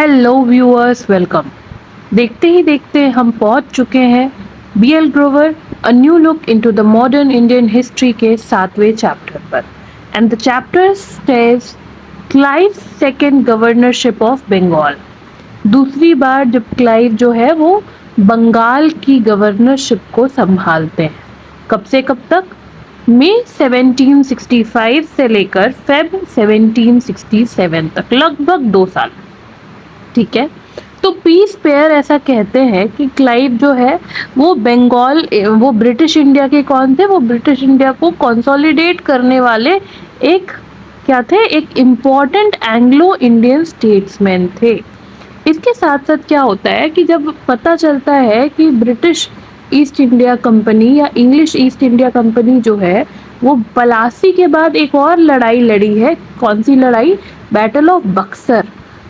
Hello viewers, welcome. देखते ही देखते हम पहुंच चुके हैं BL Grover a new look into the modern Indian history के 7वें चैप्टर पर। And the chapter says Clive second governorship of Bengal. दूसरी बार जब क्लाइव जो है वो बंगाल की गवर्नरशिप को संभालते हैं। कब से कब तक? मई 1765 से लेकर फेब 1767 तक, लगभग 2 साल। ठीक है। तो पीस पेयर ऐसा कहते हैं कि क्लाइव जो है वो बंगाल, वो ब्रिटिश इंडिया के कौन थे? वो ब्रिटिश इंडिया को कंसोलिडेट करने वाले एक क्या थे? एक इम्पॉर्टेंट एंग्लो इंडियन स्टेट्समैन थे। इसके साथ साथ क्या होता है कि जब पता चलता है कि ब्रिटिश ईस्ट इंडिया कंपनी या इंग्लिश ईस्ट इंडिया कंपनी जो है वो पलासी के बाद एक और लड़ाई लड़ी है। कौन सी लड़ाई? Battle of Buxar.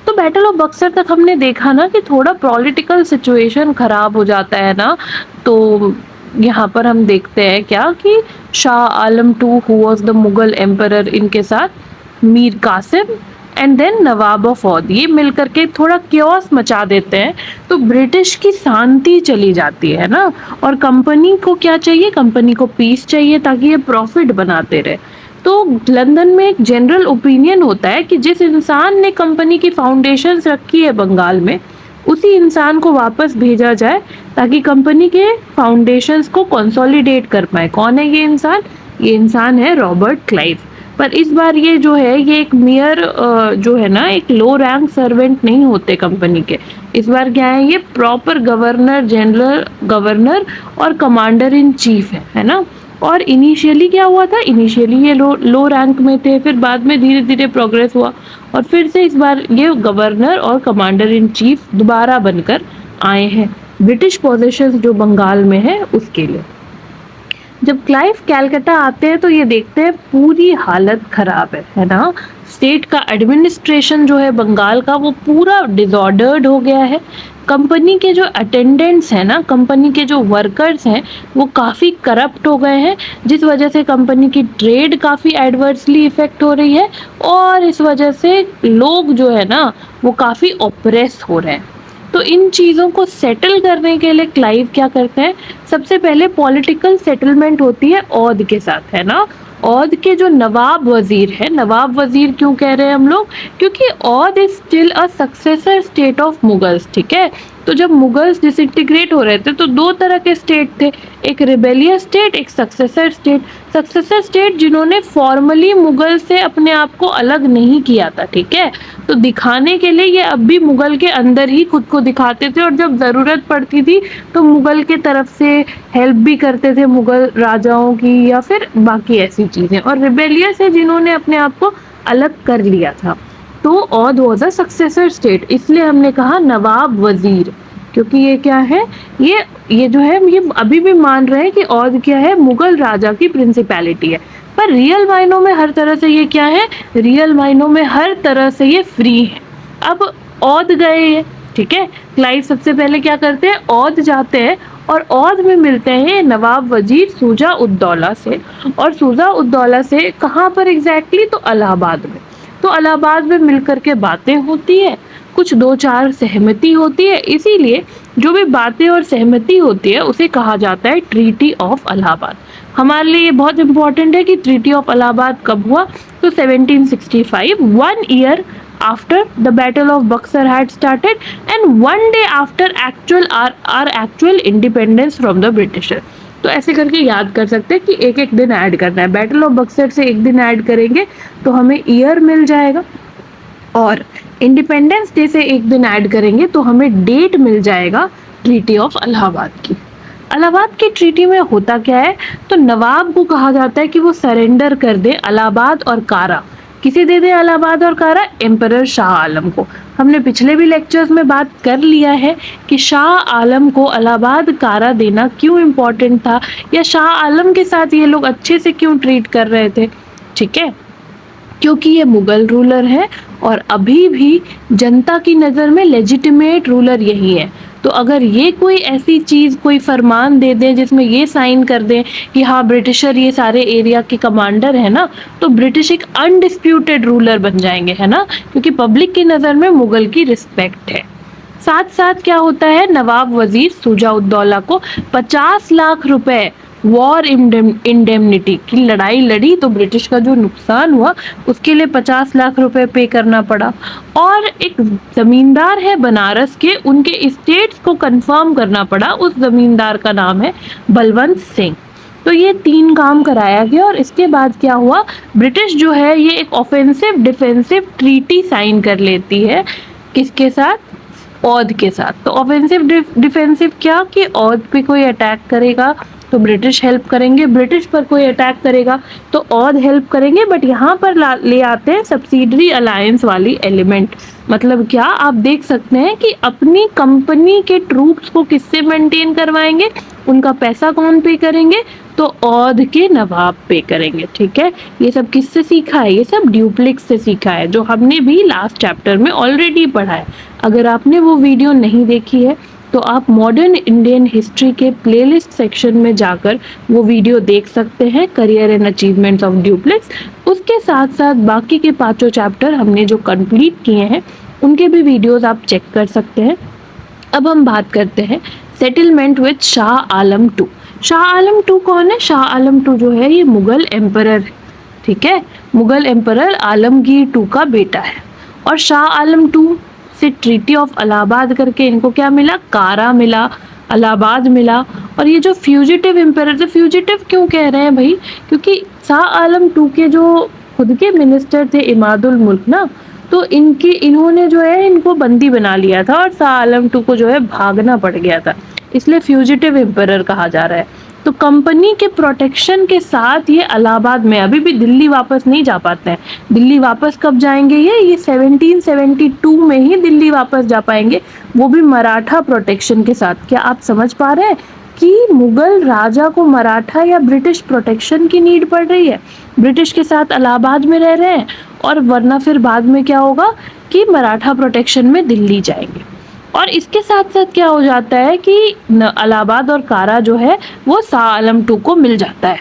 तो बैटल ऑफ बक्सर तक हमने देखा ना कि थोड़ा पॉलिटिकल सिचुएशन खराब हो जाता है ना। तो यहाँ पर हम देखते हैं क्या कि Shah Alam two who was the Mughal emperor, इनके साथ Mir Kasim and then nawab of Awadh, ये मिलकर के थोड़ा क्योस मचा देते हैं। तो ब्रिटिश की शांति चली जाती है ना। और कंपनी को क्या चाहिए? कंपनी को पीस चाहिए ताकि ये प्रॉफिट बनाते रहे। तो लंदन में एक जनरल ओपिनियन होता है कि जिस इंसान ने कंपनी की फाउंडेशंस रखी है बंगाल में, उसी इंसान को वापस भेजा जाए ताकि कंपनी के फाउंडेशंस को कंसोलिडेट कर पाए। कौन है ये इंसान? ये इंसान है रॉबर्ट क्लाइव। पर इस बार ये जो है ये एक मेयर जो है ना, एक लो रैंक सर्वेंट नहीं होते कंपनी के। इस बार क्या है? ये प्रॉपर गवर्नर जनरल, गवर्नर और कमांडर इन चीफ है ना। और इनिशियली क्या हुआ था? इनिशियली ये लो रैंक में थे, फिर बाद में धीरे धीरे प्रोग्रेस हुआ और फिर से इस बार ये गवर्नर और कमांडर इन चीफ दोबारा बनकर आए हैं ब्रिटिश पोजीशंस जो बंगाल में है उसके लिए। जब क्लाइव कैलकाटा आते हैं तो ये देखते हैं पूरी हालत खराब है ना। स्टेट का एडमिनिस्ट्रेशन जो है बंगाल का वो पूरा डिसऑर्डर्ड हो गया है। कंपनी के जो अटेंडेंट्स हैं ना, कंपनी के जो वर्कर्स हैं वो काफ़ी करप्ट हो गए हैं, जिस वजह से कंपनी की ट्रेड काफ़ी एडवर्सली इफेक्ट हो रही है और इस वजह से लोग जो है ना वो काफ़ी ऑप्रेस हो रहे हैं। तो इन चीज़ों को सेटल करने के लिए क्लाइव क्या करते हैं? सबसे पहले पॉलिटिकल सेटलमेंट होती है औध के साथ, है ना। औध के जो नवाब वजीर है, नवाब वजीर क्यों कह रहे हैं हम लोग? क्योंकि Awadh is still a successor state of Mughals. ठीक है। तो जब मुगल्स डिसइंटीग्रेट हो रहे थे तो दो तरह के स्टेट थे, एक रिबेलियस स्टेट, एक सक्सेसर स्टेट। सक्सेसर स्टेट जिन्होंने फॉर्मली मुगल से अपने आप को अलग नहीं किया था। ठीक है। तो दिखाने के लिए ये अब भी मुगल के अंदर ही खुद को दिखाते थे और जब ज़रूरत पड़ती थी तो मुगल के तरफ से हेल्प भी करते थे मुगल राजाओं की या फिर बाकी ऐसी चीज़ें। और रिबेलियस है जिन्होंने अपने आप को अलग कर लिया था। तो Aundh was a successor state, इसलिए हमने कहा नवाब वजीर, क्योंकि ये क्या है? ये जो है ये अभी भी मान रहे हैं कि औध क्या है? मुगल राजा की प्रिंसिपैलिटी है। पर रियल मायनों में हर तरह से ये क्या है? रियल मायनों में हर तरह से ये फ्री है। अब औध गए हैं, ठीक है। क्लाइव सबसे पहले क्या करते हैं? औध जाते हैं और औध में मिलते हैं नवाब वजीर शुजा उद्दौला से। और शुजा उद्दौला से कहाँ पर एग्जैक्टली? तो इलाहाबाद में। तो इलाहाबाद में मिलकर के बातें होती है, कुछ दो चार सहमति होती है। इसीलिए जो भी बातें और सहमति होती है उसे कहा जाता है ट्रीटी ऑफ इलाहाबाद। हमारे लिए ये बहुत इंपॉर्टेंट है कि ट्रीटी ऑफ इलाहाबाद कब हुआ? तो 1765, 1 year after the battle of Buxar had started and 1 day after our actual independence from the Britishers। तो ऐसे करके याद कर सकते हैं कि एक एक दिन ऐड करना है। बैटल ऑफ बक्सर से एक दिन ऐड करेंगे तो हमें ईयर मिल जाएगा और इंडिपेंडेंस डे से एक दिन ऐड करेंगे तो हमें डेट मिल जाएगा ट्रीटी ऑफ इलाहाबाद की। इलाहाबाद की ट्रीटी में होता क्या है? तो नवाब को कहा जाता है कि वो सरेंडर कर दे इलाहाबाद और कारा। किसे दे दे इलाहाबाद और कारा? एम्परर शाह आलम को। हमने पिछले भी लेक्चर्स में बात कर लिया है कि शाह आलम को इलाहाबाद कारा देना क्यों इम्पोर्टेंट था या शाह आलम के साथ ये लोग अच्छे से क्यों ट्रीट कर रहे थे। ठीक है। क्योंकि ये मुगल रूलर है और अभी भी जनता की नज़र में लेजिटिमेट रूलर यही है। तो अगर ये कोई ऐसी चीज़ कोई फरमान दे दें जिसमें ये साइन कर दें कि हाँ ब्रिटिशर ये सारे एरिया के कमांडर है ना, तो ब्रिटिश एक अनडिस्प्यूटेड रूलर बन जाएंगे, है ना, क्योंकि पब्लिक की नज़र में मुगल की रिस्पेक्ट है। साथ साथ क्या होता है, नवाब वजीर शुजा-उद-दौला को 50 लाख रुपए वॉर इंडेमनिटी की लड़ाई लड़ी तो ब्रिटिश का जो नुकसान हुआ उसके लिए 50 लाख रुपए पे करना पड़ा। और एक जमींदार है बनारस के, उनके इस्टेट्स को कंफर्म करना पड़ा। उस जमींदार का नाम है बलवंत सिंह। तो ये 3 काम कराया गया और इसके बाद क्या हुआ, ब्रिटिश जो है ये एक ऑफेंसिव डिफेंसिव ट्रीटी साइन कर लेती है। किसके साथ? औध के साथ। तो ऑफेंसिव डिफेंसिव क्या कि औध पे कोई अटैक करेगा तो ब्रिटिश हेल्प करेंगे, ब्रिटिश पर कोई अटैक करेगा तो औध हेल्प करेंगे। बट यहाँ पर ले आते हैं सब्सिडरी अलायंस वाली एलिमेंट। मतलब क्या, आप देख सकते हैं कि अपनी कंपनी के ट्रूप्स को किससे मेंटेन करवाएंगे, उनका पैसा कौन पे करेंगे, तो औध के नवाब पे करेंगे। ठीक है, ये सब किससे सीखा है? ये सब ड्यूप्लिक्स से सीखा है, जो हमने भी लास्ट चैप्टर में ऑलरेडी पढ़ा है। अगर आपने वो वीडियो नहीं देखी है तो आप मॉडर्न इंडियन हिस्ट्री के प्लेलिस्ट सेक्शन में जाकर वो वीडियो देख सकते हैं, career and achievements of Dupleix. उसके साथ साथ बाकी के 5 चैप्टर हमने जो कंप्लीट किए हैं उनके भी वीडियोस आप चेक कर सकते हैं। अब हम बात करते हैं settlement with Shah Alam two. Shah Alam two कौन है? शाह आलम टू जो है ये मुगल एम्परर है। ठीक है, मुगल एम्परर आलमगीर टू का बेटा है। और शाह आलम टू से ट्रीटी ऑफ इलाहाबाद करके इनको क्या मिला? कारा मिला, इलाहाबाद मिला। और ये जो फ्यूजिटिव एम्परर थे, फ्यूजिटिव क्यों कह रहे हैं भाई? क्योंकि शाह आलम टू के जो खुद के मिनिस्टर थे इमादुल मुल्क ना, तो इन्होंने जो है इनको बंदी बना लिया था और शाह आलम टू को जो है भागना पड़ गया था, इसलिए फ्यूजिटिव एम्परर कहा जा रहा है। तो कंपनी के प्रोटेक्शन के साथ ये इलाहाबाद में अभी भी दिल्ली वापस नहीं जा पाते हैं। दिल्ली वापस कब जाएंगे? ये 1772 में ही दिल्ली वापस जा पाएंगे, वो भी मराठा प्रोटेक्शन के साथ। क्या आप समझ पा रहे हैं कि मुगल राजा को मराठा या ब्रिटिश प्रोटेक्शन की नीड पड़ रही है? ब्रिटिश के साथ इलाहाबाद में रह रहे हैं और वरना फिर बाद में क्या होगा कि मराठा प्रोटेक्शन में दिल्ली जाएंगे। और इसके साथ साथ क्या हो जाता है कि इलाहाबाद और कारा जो है वो शाह आलम टू को मिल जाता है।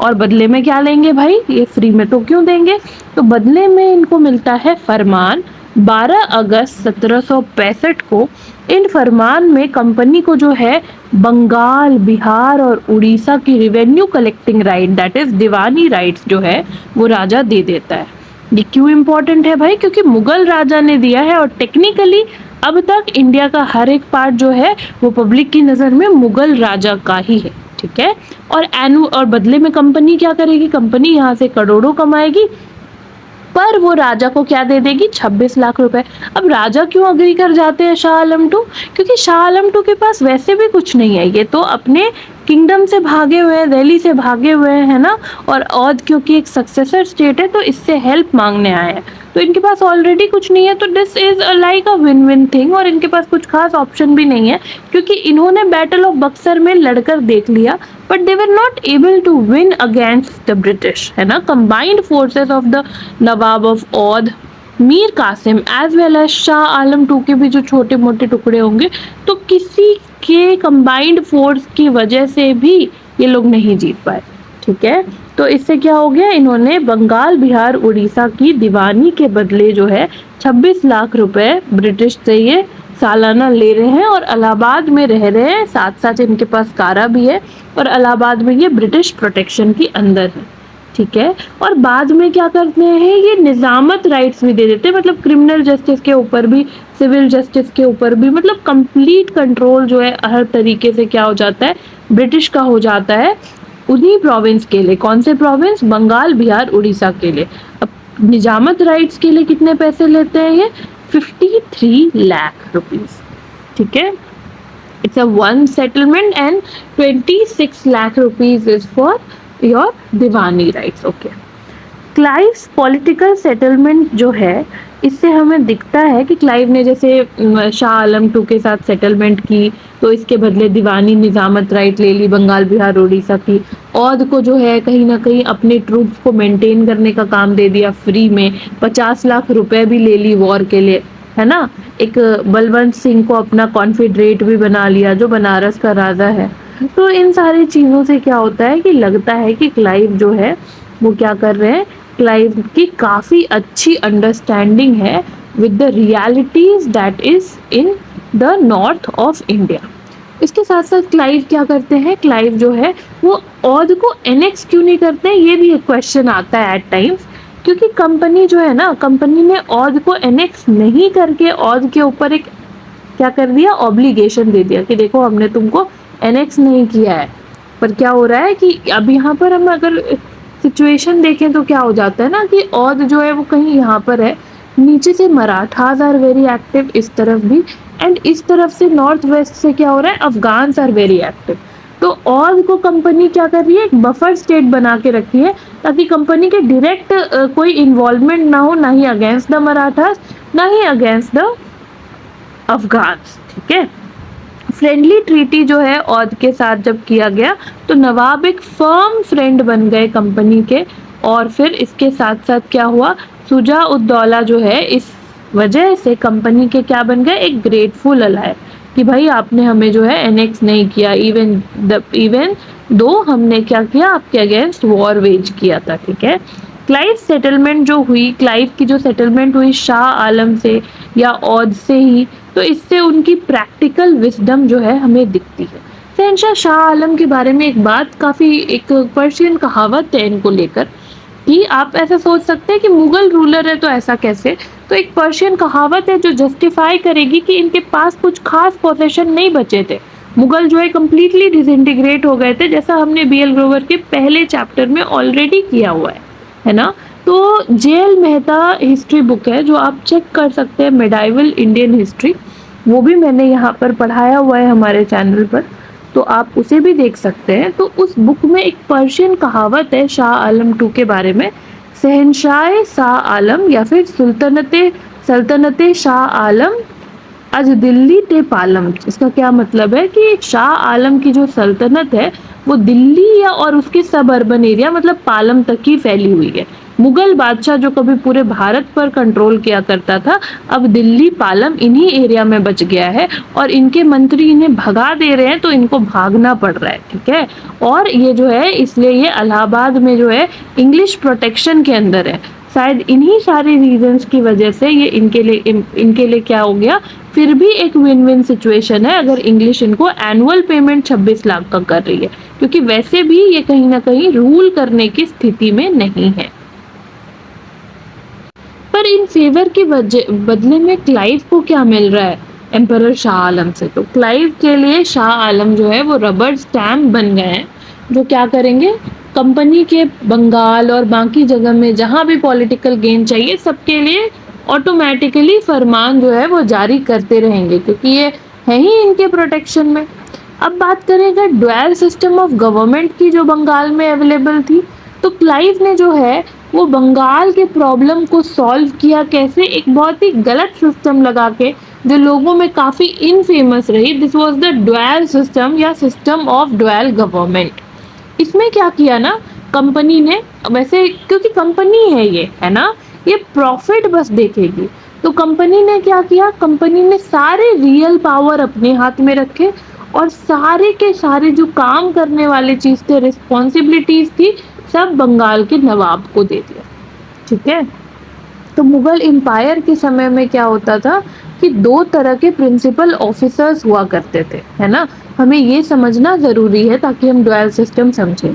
और बदले में क्या लेंगे भाई? ये फ्री में तो क्यों देंगे? तो बदले में इनको मिलता है फरमान 12 अगस्त 1765 को। इन फरमान में कंपनी को जो है बंगाल, बिहार और उड़ीसा की revenue collecting right, that is Deewani rights जो है वो राजा दे देता है। ये क्यों इम्पोर्टेंट है भाई? क्योंकि मुगल राजा ने दिया है और टेक्निकली अब तक इंडिया का हर एक पार्ट जो है वो पब्लिक की नज़र में मुगल राजा का ही है। ठीक है, और बदले में कंपनी क्या करेगी? कंपनी यहाँ से करोड़ों कमाएगी, पर वो राजा को क्या दे देगी? 26 लाख रुपए। अब राजा क्यों अग्री कर जाते हैं शाह आलम टू? क्योंकि शाह आलम टू के पास वैसे भी कुछ नहीं है, ये तो अपने किंगडम से भागे हुए हैं, दिल्ली से भागे हुए हैं, है ना। और औध क्योंकि एक सक्सेसर स्टेट है तो इससे हेल्प मांगने आए हैं, तो इनके पास ऑलरेडी कुछ नहीं है, तो this is like a win win thing. और इनके पास कुछ खास ऑप्शन भी नहीं है क्योंकि इन्होंने बैटल ऑफ बक्सर में लड़कर देख लिया, but they were not able to win against the British, है ना। Combined forces of the nawab of Oudh, Mir Qasim as well as Shah Alam two के भी जो छोटे मोटे टुकड़े होंगे, तो किसी के कंबाइंड फोर्स की वजह से भी ये लोग नहीं जीत पाए। ठीक है, तो इससे क्या हो गया? इन्होंने बंगाल, बिहार, उड़ीसा की दीवानी के बदले जो है 26 लाख रुपए ब्रिटिश से ये सालाना ले रहे हैं और इलाहाबाद में रह रहे हैं। साथ साथ इनके पास कारा भी है और इलाहाबाद में ये ब्रिटिश प्रोटेक्शन के अंदर है। ठीक है, और बाद में क्या करते हैं, ये निजामत राइट्स भी दे देते हैं, मतलब क्रिमिनल जस्टिस के ऊपर भी, सिविल जस्टिस के ऊपर भी, मतलब कंप्लीट कंट्रोल जो है हर तरीके से क्या हो जाता है? ब्रिटिश का हो जाता है उन्हीं प्रोविंस के लिए। कौन से प्रोविंस? बंगाल, बिहार, उड़ीसा के लिए। अब निजामत राइट्स के लिए कितने पैसे लेते हैं ये? 53 लाख रुपीस। ठीक है, it's a one settlement and 26 lakh rupees is for your diwani rights. Okay, Clive's political settlement जो है, इससे हमें दिखता है कि क्लाइव ने जैसे शाह आलम टू के साथ सेटलमेंट की, तो इसके बदले दीवानी निजामत राइट ले ली बंगाल बिहार उड़ीसा की। औध को जो है कहीं ना कहीं अपने ट्रूप्स को मेंटेन करने का काम दे दिया फ्री में, 50 लाख रुपए भी ले ली वॉर के लिए, है ना। एक बलवंत सिंह को अपना कॉन्फिडरेट भी बना लिया जो बनारस का राजा है। तो इन सारी चीजों से क्या होता है कि लगता है कि क्लाइव जो है वो क्या कर रहे हैं, क्लाइव की काफी अच्छी अंडरस्टैंडिंग है with the realities that is in the north of India. इसके साथ साथ क्लाइव क्या करते हैं, क्लाइव जो है वो औध को एनेक्स क्यों नहीं करते हैं, ये भी एक क्वेश्चन आता है एट टाइम्स। क्योंकि कंपनी जो है ना, कंपनी ने औध को एनेक्स नहीं करके औध के ऊपर एक क्या कर दिया, ऑब्लिगेशन दे दिया कि देखो हमने तुमको एनेक्स नहीं किया है। पर क्या हो रहा है कि अब यहाँ पर हम अगर सिचुएशन देखें तो क्या हो जाता है ना कि औध जो है वो कहीं यहाँ पर है, नीचे से मराठास आर वेरी एक्टिव इस तरफ भी, एंड इस तरफ से नॉर्थ वेस्ट से क्या हो रहा है, अफगान्स आर वेरी एक्टिव। तो औध को कंपनी क्या कर रही है, एक बफर स्टेट बना के रखी है ताकि कंपनी के डायरेक्ट कोई इन्वॉल्वमेंट ना हो, ना ही अगेंस्ट द मराठास ना ही अगेंस्ट द अफगान्स। ठीक है, फ्रेंडली ट्रीटी जो है औध के साथ जब किया गया तो नवाब एक फर्म फ्रेंड बन गए कंपनी के। और फिर इसके साथ साथ क्या हुआ, सुजा उद्दौला जो है इस वजह से कंपनी के क्या बन गए, एक ग्रेटफुल अलाय कि भाई आपने हमें जो है एनेक्स नहीं किया, इवन दो हमने क्या किया, आपके अगेंस्ट वॉर वेज किया था। ठीक है, क्लाइव सेटलमेंट जो हुई, क्लाइव की जो सेटलमेंट हुई शाह आलम से या औध से ही, तो इससे उनकी प्रैक्टिकल विजडम जो है हमें दिखती है। शहंशाह शाह आलम के बारे में एक बात, काफ़ी एक पर्शियन कहावत है इनको लेकर कि आप ऐसा सोच सकते हैं कि मुगल रूलर है तो ऐसा कैसे, तो एक पर्शियन कहावत है जो जस्टिफाई करेगी कि इनके पास कुछ खास पोजेशन नहीं बचे थे। मुगल जो है कम्प्लीटली डिसइंटीग्रेट हो गए थे, जैसा हमने BL ग्रोवर के पहले चैप्टर में ऑलरेडी किया हुआ है ना। तो JL मेहता हिस्ट्री बुक है जो आप चेक कर सकते हैं, मेडाइवल इंडियन हिस्ट्री, वो भी मैंने यहाँ पर पढ़ाया हुआ है हमारे चैनल पर, तो आप उसे भी देख सकते हैं। तो उस बुक में एक पर्शियन कहावत है शाह आलम टू के बारे में, शहंशाह शाह आलम या फिर सल्तनते शाह आलम आज दिल्ली ते पालम। इसका क्या मतलब है कि शाह आलम की जो सल्तनत है वो दिल्ली या और उसके सब अर्बन एरिया मतलब पालम तक ही फैली हुई है। मुगल बादशाह जो कभी पूरे भारत पर कंट्रोल किया करता था, अब दिल्ली पालम इन्हीं एरिया में बच गया है और इनके मंत्री इन्हें भगा दे रहे हैं तो इनको भागना पड़ रहा है। ठीक है, और ये जो है इसलिए ये इलाहाबाद में जो है इंग्लिश प्रोटेक्शन के अंदर है। शायद इन्हीं सारे रीजंस की वजह से ये इनके लिए क्या हो गया, फिर भी एक विन विन सिचुएशन है अगर इंग्लिश इनको एनुअल पेमेंट 26 लाख का कर रही है, क्योंकि वैसे भी ये कहीं ना कहीं रूल करने की स्थिति में नहीं है। पर इन फेवर के बदले में क्लाइव को क्या मिल रहा है एम्परर शाह आलम से, तो क्लाइव के लिए शाह आलम जो है वो रबर स्टैम्प बन गए हैं, जो क्या करेंगे, कंपनी के बंगाल और बाकी जगह में जहां भी पॉलिटिकल गेन चाहिए सबके लिए ऑटोमेटिकली फरमान जो है वो जारी करते रहेंगे, क्योंकि ये है ही इनके प्रोटेक्शन में। अब बात करें अगर ड्वेल सिस्टम ऑफ गवर्नमेंट की जो बंगाल में अवेलेबल थी, तो क्लाइव ने जो है वो बंगाल के प्रॉब्लम को सॉल्व किया कैसे, एक बहुत ही गलत सिस्टम लगा के जो लोगों में काफ़ी इनफेमस रही। This was the dual system या सिस्टम ऑफ ड्वेल गवर्नमेंट। इसमें क्या किया ना कंपनी ने, वैसे क्योंकि कंपनी है ये, है ना, ये प्रॉफिट बस देखेगी, तो कंपनी ने क्या किया, कंपनी ने सारे रियल पावर अपने हाथ में रखे और सारे के सारे जो काम करने वाले चीज़ थे, रिस्पॉन्सिबिलिटीज थी, सब बंगाल के नवाब को दे दिया। ठीक है, तो मुगल एम्पायर के समय में क्या होता था कि दो तरह के प्रिंसिपल ऑफिसर्स हुआ करते थे, है ना, हमें ये समझना ज़रूरी है ताकि हम ड्वेल सिस्टम समझें।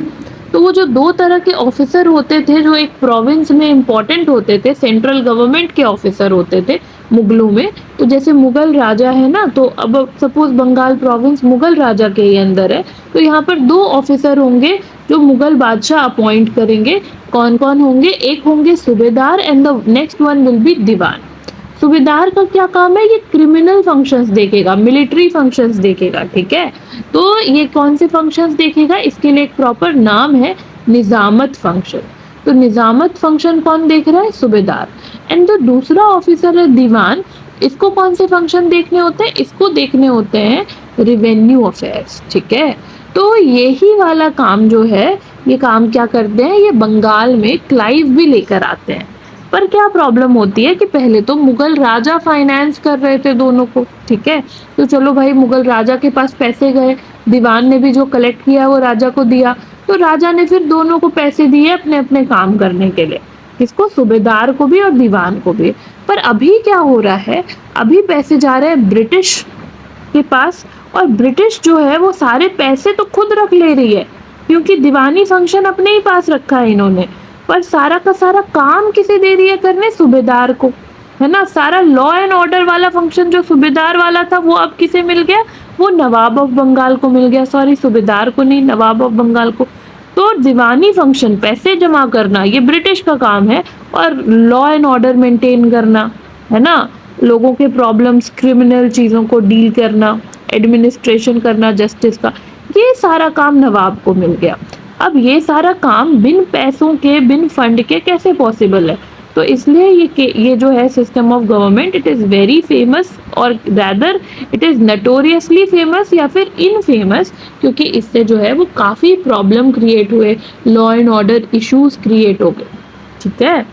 तो वो जो दो तरह के ऑफिसर होते थे जो एक प्रोविंस में इम्पोर्टेंट होते थे, सेंट्रल गवर्नमेंट के ऑफिसर होते थे मुगलों में। तो जैसे मुगल राजा है ना, तो अब सपोज बंगाल प्रोविंस मुगल राजा के ही अंदर है, तो यहाँ पर दो ऑफिसर होंगे जो मुगल बादशाह अपॉइंट करेंगे। कौन कौन होंगे, एक होंगे subedar and the next one will be diwan. Subedar का क्या काम है, ये क्रिमिनल फंक्शंस देखेगा, मिलिट्री फंक्शंस देखेगा। ठीक है, तो ये कौन से फंक्शंस देखेगा, इसके लिए एक प्रॉपर नाम है निजामत फंक्शन। तो निजामत फंक्शन कौन देख रहा है? सूबेदार। एंड जो दूसरा ऑफिसर है दीवान, इसको कौन से फंक्शन देखने होते हैं? इसको देखने होते हैं रिवेन्यू अफेयर्स। ठीक है, तो यही वाला काम जो है, ये काम क्या करते हैं, ये बंगाल में क्लाइव भी लेकर आते हैं। पर क्या प्रॉब्लम होती है कि पहले तो मुगल राजा फाइनेंस कर रहे थे दोनों को। ठीक है, तो चलो भाई, मुगल राजा के पास पैसे गए, दीवान ने भी जो कलेक्ट किया वो राजा को दिया, तो राजा ने फिर दोनों को पैसे दिए अपने अपने काम करने के लिए, किसको? सूबेदार को भी और दीवान को भी। पर अभी क्या हो रहा है, अभी पैसे जा रहे हैं ब्रिटिश के पास, और ब्रिटिश जो है वो सारे पैसे तो खुद रख ले रही है, क्योंकि दीवानी फंक्शन अपने ही पास रखा है इन्होंने, पर सारा का सारा काम किसे दे रही है करने? सूबेदार को, है ना। सारा लॉ एंड ऑर्डर वाला फंक्शन जो सूबेदार वाला था वो अब किसे मिल गया? वो नवाब ऑफ बंगाल को मिल गया। सॉरी, सूबेदार को नहीं, नवाब ऑफ बंगाल को। तो दीवानी फंक्शन, पैसे जमा करना, ये ब्रिटिश का काम है, और लॉ एंड ऑर्डर मेंटेन करना, है ना, लोगों के प्रॉब्लम्स, क्रिमिनल चीज़ों को डील करना, एडमिनिस्ट्रेशन करना जस्टिस का, ये सारा काम नवाब को मिल गया। अब ये सारा काम बिन पैसों के, बिन फंड के कैसे पॉसिबल है? तो इसलिए ये जो है system of government, it is very famous, और रैदर इट इज़ नटोरियसली फेमस या फिर इनफेमस, क्योंकि इससे जो है वो काफ़ी प्रॉब्लम क्रिएट हुए, law and order issues create हो गए। ठीक है,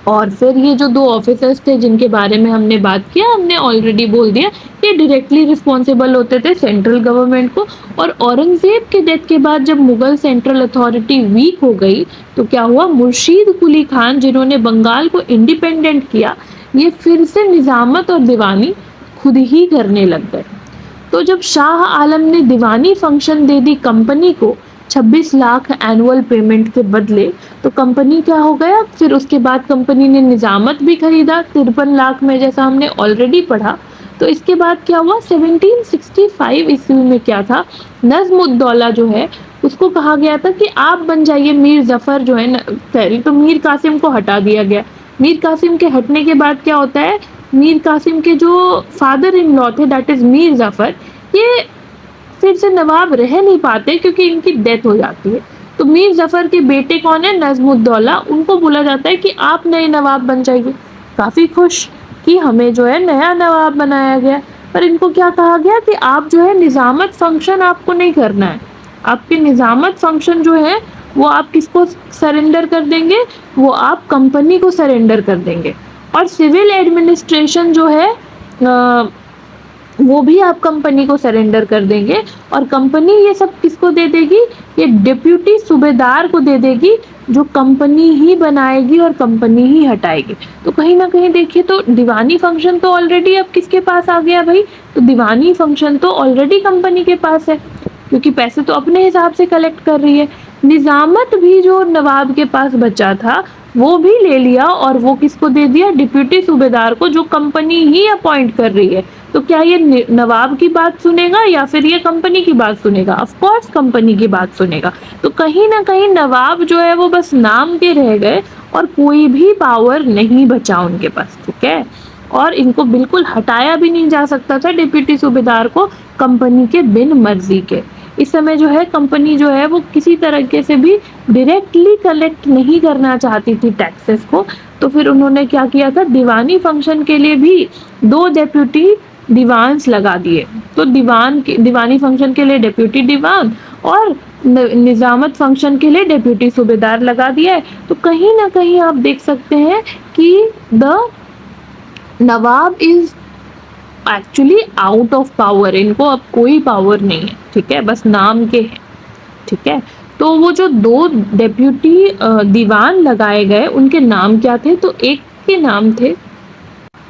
और फिर ये जो दो ऑफिसर्स थे जिनके बारे में हमने बात किया, हमने ऑलरेडी बोल दिया, ये डायरेक्टली रिस्पॉन्सिबल होते थे सेंट्रल गवर्नमेंट को। और औरंगजेब के डेथ के बाद जब मुगल सेंट्रल अथॉरिटी वीक हो गई, तो क्या हुआ? मुर्शीद कुली खान, जिन्होंने बंगाल को इंडिपेंडेंट किया, ये फिर से निजामत और दीवानी खुद ही करने लग गए। तो जब शाह आलम ने दीवानी फंक्शन दे दी कंपनी को 26 लाख एनुअल पेमेंट के बदले, तो कंपनी क्या हो गया? फिर उसके बाद कंपनी ने निजामत भी खरीदा 53 लाख में, जैसा हमने ऑलरेडी पढ़ा। तो इसके बाद क्या हुआ? 1765 ईस्वी में क्या था, नज़्म-उद-दौला जो है उसको कहा गया था कि आप बन जाइए मीर जफर जो है न, तो मीर कासिम को हटा दिया गया। मीर कासिम के हटने के बाद क्या होता है, मीर कासिम के जो फादर इन लॉ थे, दैट इज़ मीर जफर, ये फिर से नवाब रह नहीं पाते क्योंकि इनकी डेथ हो जाती है। तो मीर जफर के बेटे कौन है? नज़्म-उद-दौला। उनको बोला जाता है कि आप नए नवाब बन जाइए। काफ़ी खुश कि हमें जो है नया नवाब बनाया गया, पर इनको क्या कहा गया कि आप जो है निजामत फंक्शन आपको नहीं करना है। आपके निजामत फंक्शन जो है वो आप किसको सरेंडर कर देंगे? वो आप कंपनी को सरेंडर कर देंगे। और सिविल एडमिनिस्ट्रेशन जो है वो भी आप कंपनी को सरेंडर कर देंगे, और कंपनी ये सब किसको दे देगी? ये डिप्यूटी सूबेदार को दे देगी, जो कंपनी ही बनाएगी और कंपनी ही हटाएगी। तो कहीं ना कहीं देखिए, तो दीवानी फंक्शन तो ऑलरेडी अब किसके पास आ गया भाई? तो दीवानी फंक्शन तो ऑलरेडी कंपनी के पास है, क्योंकि पैसे तो अपने हिसाब से कलेक्ट कर रही है। निजामत भी जो नवाब के पास बचा था वो भी ले लिया, और वो किसको दे दिया? डिप्यूटी सूबेदार को, जो कंपनी ही अपॉइंट कर रही है। तो क्या ये नवाब की बात सुनेगा या फिर ये कंपनी की बात सुनेगा? ऑफ कोर्स कंपनी की बात सुनेगा। तो कहीं ना कहीं नवाब जो है वो बस नाम के रह गए, और कोई भी पावर नहीं बचा उनके पास। ठीक है, और इनको बिल्कुल हटाया भी नहीं जा सकता था डिप्यूटी सूबेदार को कंपनी के बिन मर्जी के। इस समय जो है कंपनी जो है वो किसी तरीके से भी डायरेक्टली कलेक्ट नहीं करना चाहती थी टैक्सेस को। तो फिर उन्होंने क्या किया था, दीवानी फंक्शन के लिए भी 2 डेप्यूटी दीवान्स लगा दिए। तो दीवानी फंक्शन के लिए डेप्यूटी दीवान और निजामत फंक्शन के लिए डेप्यूटी सूबेदार लगा दिया है। तो कहीं ना कहीं आप देख सकते हैं कि the Nawab is actually out of power, इनको अब कोई पावर नहीं है। ठीक है, बस नाम के हैं। ठीक है, तो वो जो 2 डेप्यूटी दीवान लगाए गए उनके नाम क्या थे? तो एक के नाम थे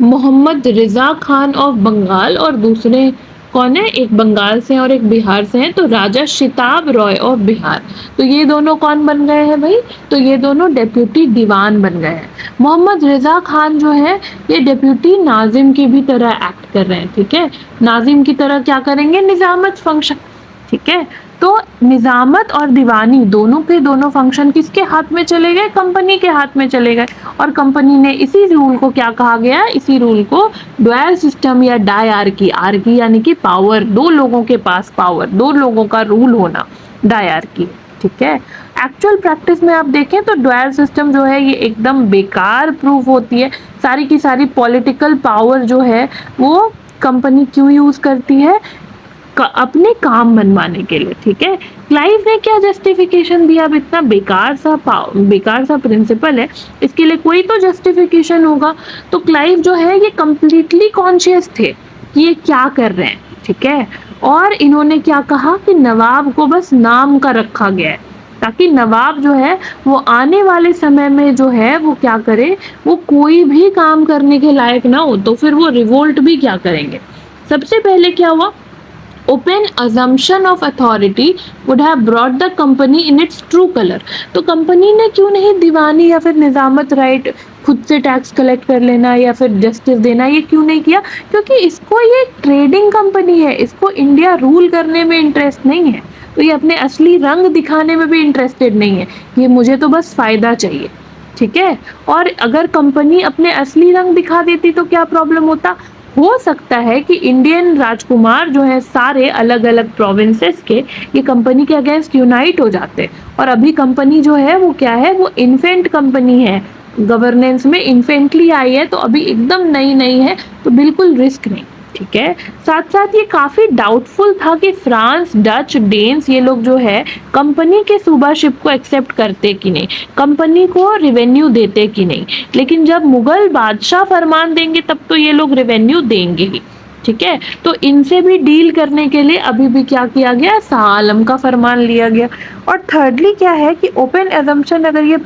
मोहम्मद रिजा खान ऑफ बंगाल, और दूसरे कौन है? एक बंगाल से और एक बिहार से हैं, तो राजा शिताब रॉय ऑफ बिहार। तो ये दोनों कौन बन गए हैं भाई? तो ये दोनों डेप्यूटी दीवान बन गए हैं। मोहम्मद रिजा खान जो है ये डेप्यूटी नाजिम की भी तरह एक्ट कर रहे हैं। ठीक है, नाजिम की तरह क्या करेंगे? निजामत फंक्शन। ठीक है, तो निजामत और दीवानी दोनों के दोनों फंक्शन किसके हाथ में चले गए? कंपनी के हाथ में चले गए। और कंपनी ने इसी रूल को क्या कहा गया? इसी रूल को ड्वेल सिस्टम या डायआर्की, आर्की यानी कि पावर, 2 लोगों के पास पावर, 2 लोगों का रूल होना, डायआर्की। ठीक है, एक्चुअल प्रैक्टिस में आप देखें तो ड्यूअल सिस्टम जो है ये एकदम बेकार प्रूफ होती है। सारी की सारी पॉलिटिकल पावर जो है वो कंपनी क्यों यूज करती है, अपने काम मनवाने के लिए, ठीक है। क्लाइव ने क्या जस्टिफिकेशन दिया? अब इतना बेकार सा प्रिंसिपल है, इसके लिए कोई तो जस्टिफिकेशन होगा। तो क्लाइव जो है ये कंप्लीटली कॉन्शियस थे कि ये क्या कर रहे हैं, ठीक है। और इन्होंने क्या कहा कि नवाब को बस नाम का रखा गया है, ताकि नवाब जो है वो आने वाले समय में जो है वो क्या करे, वो कोई भी काम करने के लायक ना हो, तो फिर वो रिवोल्ट भी क्या करेंगे। सबसे पहले क्या हुआ, open assumption of authority would have brought the company in its true color। तो कंपनी ने क्यों नहीं दीवानी या फिर निजामत राइट, खुद से टैक्स कलेक्ट कर लेना या फिर जस्टिस देना, ये क्यों नहीं किया? क्योंकि इसको ये ट्रेडिंग कंपनी है, इसको इंडिया रूल करने में इंटरेस्ट नहीं है, तो ये अपने असली रंग दिखाने में भी इंटरेस्टेड नहीं है, ये मुझे तो बस फायदा चाहिए, ठीक है। और अगर कंपनी अपने असली रंग दिखा देती तो क्या प्रॉब्लम होता? हो सकता है कि इंडियन राजकुमार जो है सारे अलग अलग प्रोविंसेस के, ये कंपनी के अगेंस्ट यूनाइट हो जाते। और अभी कंपनी जो है वो क्या है, वो इन्फेंट कंपनी है, गवर्नेंस में इन्फेंटली आई है, तो अभी एकदम नई नई है, तो बिल्कुल रिस्क नहीं, ठीक है। साथ साथ ये काफी डाउटफुल था कि फ्रांस, डच, डेन्स ये लोग जो है कंपनी के सूबाशिप को एक्सेप्ट करते कि नहीं, कंपनी को रिवेन्यू देते कि नहीं। लेकिन जब मुगल बादशाह फरमान देंगे तब तो ये लोग रिवेन्यू देंगे ही, ठीक है। तो इनसे भी डील करने के लिए अभी भी क्या किया गया, शाह आलम का फरमान लिया गया। और थर्डली क्या है कि ओपन एजम्पशन अगर ये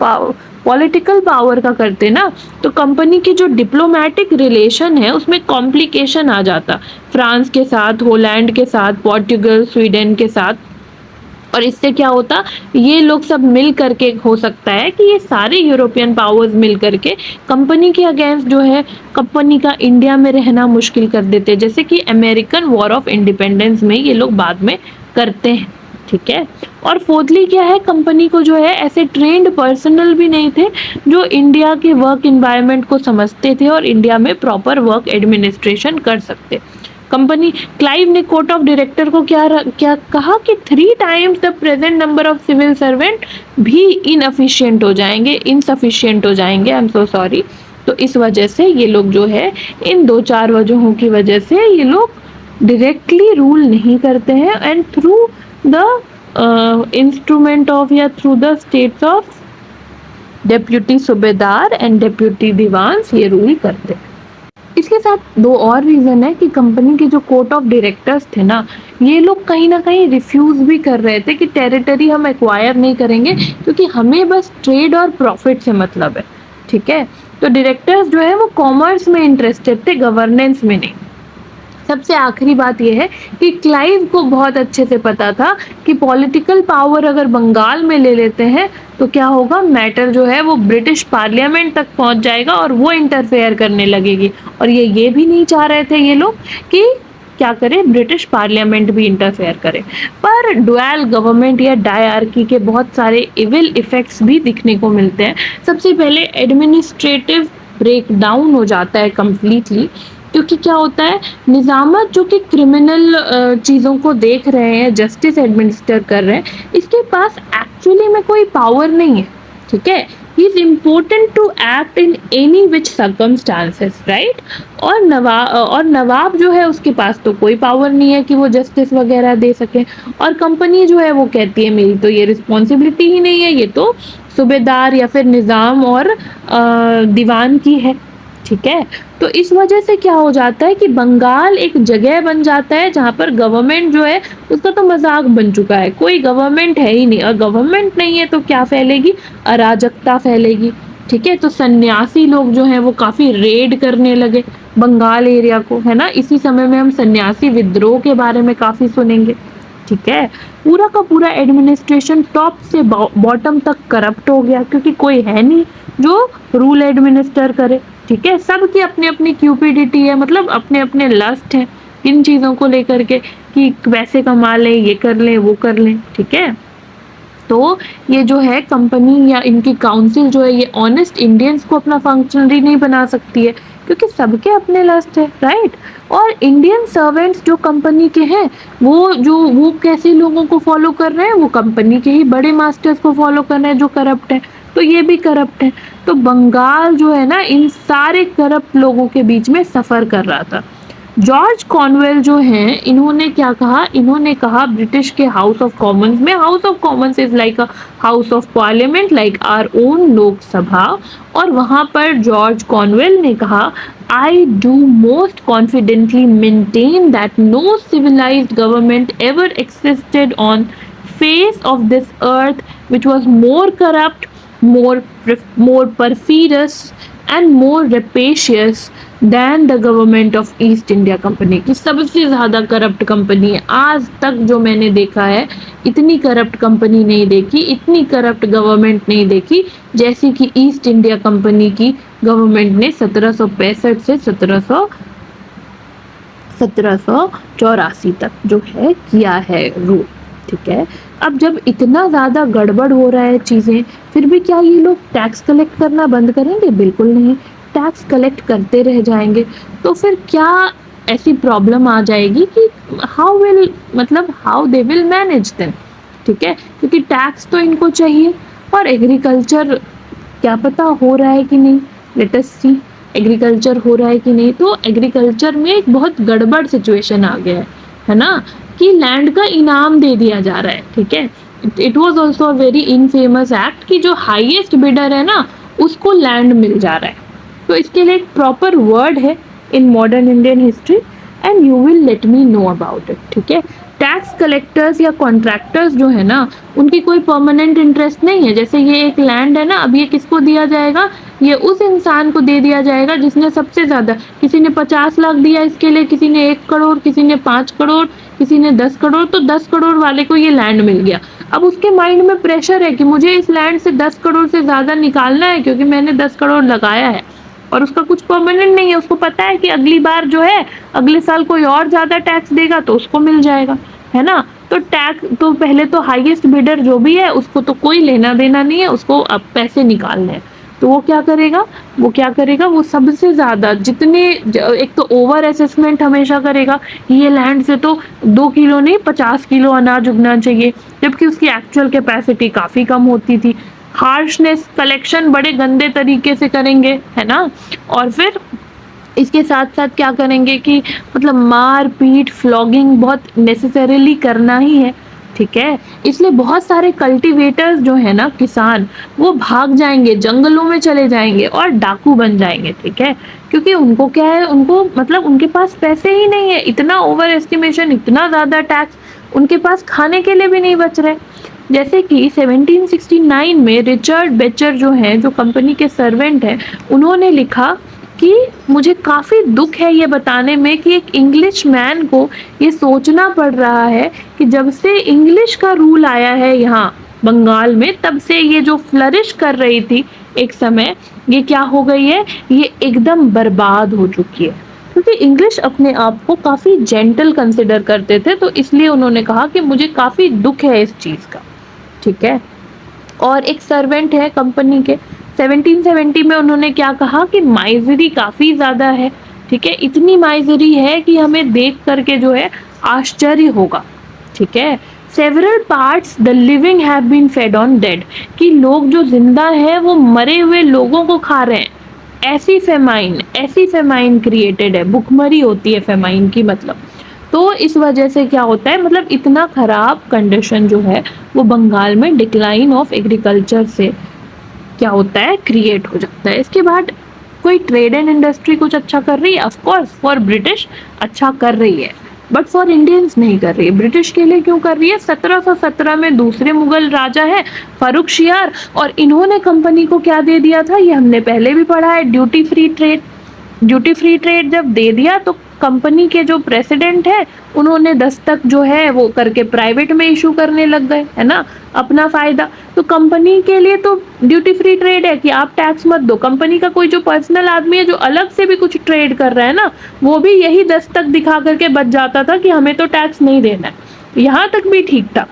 पॉलिटिकल पावर का करते ना, तो कंपनी की जो डिप्लोमेटिक रिलेशन है उसमें कॉम्प्लिकेशन आ जाता, फ्रांस के साथ, होलैंड के साथ, पोर्टुगल, स्वीडन के साथ। और इससे क्या होता, ये लोग सब मिल करके, हो सकता है कि ये सारे यूरोपियन पावर्स मिल करके कंपनी के अगेंस्ट जो है कंपनी का इंडिया में रहना मुश्किल कर देते, जैसे कि अमेरिकन वॉर ऑफ इंडिपेंडेंस में ये लोग बाद में करते हैं, ठीक है। और फोर्थली क्या है, कंपनी को जो है ऐसे ट्रेंड पर्सनल भी नहीं थे जो इंडिया के वर्क इन्वायरमेंट को समझते थे और इंडिया में प्रॉपर वर्क एडमिनिस्ट्रेशन कर सकते। कंपनी, क्लाइव ने कोर्ट ऑफ डायरेक्टर को क्या कहा कि 3 times the present number of civil servant भी इनएफिशिएंट हो जाएंगे, इनसफिशिएंट हो जाएंगे, आई एम सो सॉरी। तो इस वजह से ये लोग जो है, इन 2-4 वजहों की वजह से ये लोग डायरेक्टली रूल नहीं करते हैं, and through the instrument of या through the states of deputy subedar and deputy diwans ये रूल करते हैं। इसके साथ 2 और रीजन है कि कंपनी के जो कोर्ट ऑफ डायरेक्टर्स थे ना, ये लोग कहीं ना कहीं रिफ्यूज भी कर रहे थे कि टेरिटरी हम एक्वायर नहीं करेंगे, क्योंकि हमें बस ट्रेड और प्रॉफिट से मतलब है, ठीक है। तो डायरेक्टर्स जो है वो कॉमर्स में इंटरेस्टेड थे, गवर्नेंस में नहीं। सबसे आखिरी बात यह है कि क्लाइव को बहुत अच्छे से पता था कि पॉलिटिकल पावर अगर बंगाल में ले लेते हैं तो क्या होगा, मैटर जो है वो ब्रिटिश पार्लियामेंट तक पहुंच जाएगा और वो इंटरफेयर करने लगेगी। और ये भी नहीं चाह रहे थे ये लोग कि क्या करे, ब्रिटिश पार्लियामेंट भी इंटरफेयर करे। पर डुअल गवर्नमेंट या डायआर्की के बहुत सारे इविल इफेक्ट्स भी दिखने को मिलते हैं। सबसे पहले एडमिनिस्ट्रेटिव ब्रेकडाउन हो जाता है कम्प्लीटली, क्योंकि क्या होता है, निजामत जो कि क्रिमिनल चीज़ों को देख रहे हैं, जस्टिस एडमिनिस्टर कर रहे हैं, इसके पास एक्चुअली में कोई पावर नहीं है, ठीक है। He is important to act in any which circumstances, right. और नवाब जो है उसके पास तो कोई पावर नहीं है कि वो जस्टिस वगैरह दे सके। और कंपनी जो है वो कहती है मेरी तो ये रिस्पॉन्सिबिलिटी ही नहीं है, ये तो सूबेदार या फिर निज़ाम और दीवान की है, ठीक है। तो इस वजह से क्या हो जाता है कि बंगाल एक जगह बन जाता है जहाँ पर गवर्नमेंट जो है उसका तो मजाक बन चुका है, कोई गवर्नमेंट है ही नहीं, और गवर्नमेंट नहीं है तो क्या फैलेगी, अराजकता फैलेगी, ठीक है। तो सन्यासी लोग जो हैं वो काफ़ी रेड करने लगे बंगाल एरिया को, है ना। इसी समय में हम सन्यासी विद्रोह के बारे में काफ़ी सुनेंगे, ठीक है। पूरा का पूरा एडमिनिस्ट्रेशन टॉप से बॉटम तक करप्ट हो गया, क्योंकि कोई है नहीं जो रूल एडमिनिस्टर करे, ठीक है। सबकी अपनी अपनी क्यूपिडिटी है, मतलब अपने अपने लस्ट हैं इन चीज़ों को लेकर के कि पैसे कमा लें, ये कर लें, वो कर लें, ठीक है। तो ये जो है कंपनी या इनकी काउंसिल जो है ये ऑनेस्ट इंडियंस को अपना फंक्शनरी नहीं बना सकती है, क्योंकि सबके अपने लस्ट है, राइट। और इंडियन सर्वेंट्स जो कंपनी के हैं, वो कैसे लोगों को फॉलो कर रहे हैं, वो कंपनी के ही बड़े मास्टर्स को फॉलो कर रहे हैं जो करप्ट है, तो ये भी करप्ट है। तो बंगाल जो है ना इन सारे करप्ट लोगों के बीच में सफर कर रहा था। जॉर्ज कॉर्नवेल जो हैं, इन्होंने क्या कहा, इन्होंने कहा ब्रिटिश के हाउस ऑफ कॉमन्स में, house of commons is like a house of parliament, like our own Lok Sabha, और वहां पर जॉर्ज कॉर्नवेल ने कहा, I do most confidently maintain that no civilized government ever existed on face of this earth which was more corrupt, more perfidious and more rapacious than the government of east India company, की सबसे ज्यादा corrupt company है। आज तक जो मैंने देखा है, इतनी करप्ट कंपनी नहीं देखी, इतनी करप्ट गवर्नमेंट नहीं देखी जैसी कि ईस्ट इंडिया कंपनी की गवर्नमेंट ने 1765 से 1784 तक जो है किया है रूल, ठीक है। अब जब इतना ज़्यादा गड़बड़ हो रहा है चीज़ें, फिर भी क्या ये लोग टैक्स कलेक्ट करना बंद करेंगे? बिल्कुल नहीं, टैक्स कलेक्ट करते रह जाएंगे। तो फिर क्या ऐसी प्रॉब्लम आ जाएगी कि how they will manage them, ठीक है, क्योंकि टैक्स तो इनको चाहिए। और एग्रीकल्चर क्या पता हो रहा है कि नहीं, लेट अस सी एग्रीकल्चर हो रहा है कि नहीं। तो एग्रीकल्चर में एक बहुत गड़बड़ सिचुएशन आ गया है ना, कि लैंड का इनाम दे दिया जा रहा है, ठीक है। It was also a very infamous act कि जो हाईएस्ट बिडर है ना उसको लैंड मिल जा रहा है। तो इसके लिए एक प्रॉपर वर्ड है in modern Indian history and you will let me know about it, ठीक है। टैक्स कलेक्टर्स या कॉन्ट्रैक्टर्स जो है ना, उनकी कोई परमानेंट इंटरेस्ट नहीं है। जैसे ये एक लैंड है ना, अब ये किसको दिया जाएगा, ये उस इंसान को दे दिया जाएगा जिसने सबसे ज्यादा, किसी ने 50 लाख दिया इसके लिए, किसी ने 1 करोड़, किसी ने 5 करोड़, किसी ने 10 करोड़, तो 10 करोड़ वाले को ये लैंड मिल गया। अब उसके माइंड में प्रेशर है कि मुझे इस लैंड से 10 करोड़ से ज्यादा निकालना है क्योंकि मैंने 10 करोड़ लगाया है, और उसका कुछ परमानेंट नहीं है। उसको पता है कि अगली बार जो है, अगले साल कोई और ज्यादा टैक्स देगा तो उसको मिल जाएगा, है ना। तो टैक्स तो पहले तो हाईएस्ट बिडर जो भी है उसको तो कोई लेना देना नहीं है, उसको अब पैसे निकालने हैं। तो वो क्या करेगा, वो सबसे ज्यादा जितने, एक तो ओवर असेसमेंट हमेशा करेगा, ये लैंड से तो 2 किलो नहीं 50 किलो अनाज उगना चाहिए, जबकि उसकी एक्चुअल कैपेसिटी काफी कम होती थी। हार्शनेस, कलेक्शन बड़े गंदे तरीके से करेंगे, है ना। और फिर इसके साथ साथ क्या करेंगे कि मतलब मार पीट, फ्लॉगिंग बहुत नेसेसरीली करना ही है, ठीक है। इसलिए बहुत सारे कल्टीवेटर्स जो है ना, किसान, वो भाग जाएंगे, जंगलों में चले जाएंगे और डाकू बन जाएंगे, ठीक है। क्योंकि उनको क्या है, उनको मतलब उनके पास पैसे ही नहीं है, इतना ओवर एस्टिमेशन, इतना ज़्यादा टैक्स, उनके पास खाने के लिए भी नहीं बच रहे। जैसे कि 1769 में रिचर्ड बेचर जो हैं, जो कंपनी के सर्वेंट हैं, उन्होंने लिखा कि मुझे काफ़ी दुख है ये बताने में कि एक इंग्लिश मैन को ये सोचना पड़ रहा है कि जब से इंग्लिश का रूल आया है यहाँ बंगाल में, तब से ये जो फ्लरिश कर रही थी एक समय, ये क्या हो गई है, ये एकदम बर्बाद हो चुकी है। क्योंकि इंग्लिश अपने आप को काफ़ी जेंटल कंसिडर करते थे, तो इसलिए उन्होंने कहा कि मुझे काफ़ी दुख है इस चीज़ का, ठीक है। और एक सर्वेंट है कंपनी के, 1770 में उन्होंने क्या कहा कि माइजरी काफ़ी ज़्यादा है, ठीक है। इतनी माइजरी है कि हमें देख करके जो है आश्चर्य होगा, ठीक है। Several parts the living have been fed on dead, कि लोग जो जिंदा है वो मरे हुए लोगों को खा रहे हैं। ऐसी फेमाइन क्रिएटेड है, भुखमरी होती है फेमाइन की, मतलब। तो इस वजह से क्या होता है, मतलब इतना खराब कंडीशन जो है वो बंगाल में डिक्लाइन ऑफ एग्रीकल्चर से क्या होता है, क्रिएट हो जाता है। इसके बाद कोई ट्रेड एंड इंडस्ट्री कुछ अच्छा कर रही है, ऑफ कोर्स फॉर ब्रिटिश अच्छा कर रही है, बट फॉर इंडियंस नहीं कर रही है। ब्रिटिश के लिए क्यों कर रही है, 1717 में दूसरे मुगल राजा है फर्रुखशियार, और इन्होंने कंपनी को क्या दे दिया था, ये हमने पहले भी पढ़ा है, ड्यूटी फ्री ट्रेड जब दे दिया तो कंपनी के जो प्रेसिडेंट है उन्होंने दस्तक जो है वो करके प्राइवेट में इशू करने लग गए, है ना, अपना फायदा। तो कंपनी के लिए तो ड्यूटी फ्री ट्रेड है कि आप टैक्स मत दो। कंपनी का कोई जो पर्सनल आदमी है जो अलग से भी कुछ ट्रेड कर रहा है ना, वो भी यही दस्तक दिखा करके बच जाता था कि हमें तो टैक्स नहीं देना है। यहाँ तक भी ठीक था।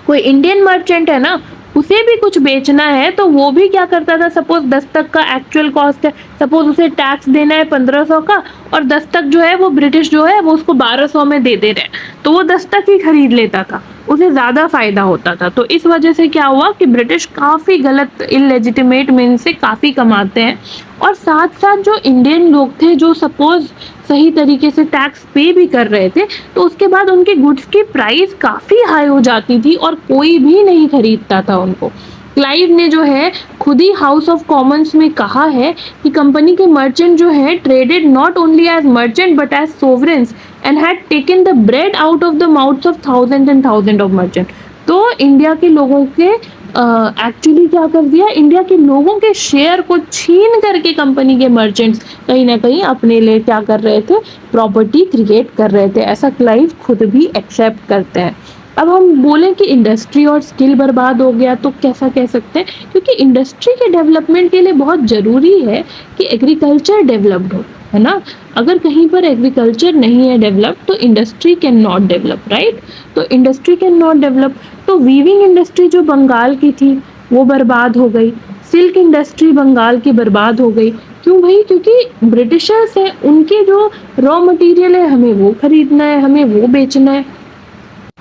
कोई इंडियन मर्चेंट है ना, उसे भी कुछ बेचना है तो वो भी क्या करता था, सपोज 10 तक का एक्चुअल कॉस्ट है, सपोज उसे टैक्स देना है 1500 का और 10 तक जो है वो ब्रिटिश जो है वो उसको 1200 में दे रहे हैं, तो वो 10 तक ही खरीद लेता था, उसे ज्यादा फायदा होता था। तो इस वजह से क्या हुआ कि ब्रिटिश काफी गलत इलेजिटिमेट मीन्स से काफी कमाते हैं। और साथ साथ जो इंडियन लोग थे जो सपोज सही तरीके से टैक्स पे भी कर रहे थे, तो उसके बाद उनके गुड्स की प्राइस काफी हाई हो जाती थी और कोई भी नहीं खरीदता था उनको। क्लाइव ने जो है खुद ही हाउस ऑफ कॉमन्स में कहा है कि कंपनी के मर्चेंट जो है traded not only as merchant but as sovereigns and had taken the bread out of the mouths of thousand and thousand of merchant. तो इंडिया के लोगों के एक्चुअली क्या कर दिया, इंडिया के लोगों के शेयर को छीन करके कंपनी के मर्चेंट्स कहीं ना कहीं अपने लिए क्या कर रहे थे, प्रॉपर्टी क्रिएट कर रहे थे। ऐसा क्लाइव खुद भी एक्सेप्ट करते हैं। अब हम बोलें कि इंडस्ट्री और स्किल बर्बाद हो गया तो कैसा कह सकते हैं, क्योंकि इंडस्ट्री के डेवलपमेंट के लिए बहुत ज़रूरी है कि एग्रीकल्चर डेवलप्ड हो, है ना। अगर कहीं पर एग्रीकल्चर नहीं है डेवलप तो industry can not develop, right. तो इंडस्ट्री कैन नॉट डेवलप, तो वीविंग इंडस्ट्री जो बंगाल की थी वो बर्बाद हो गई, सिल्क इंडस्ट्री बंगाल की बर्बाद हो गई। क्यों भाई, क्योंकि ब्रिटिशर्स हैं, उनके जो रॉ मटेरियल है हमें वो खरीदना है, हमें वो बेचना है।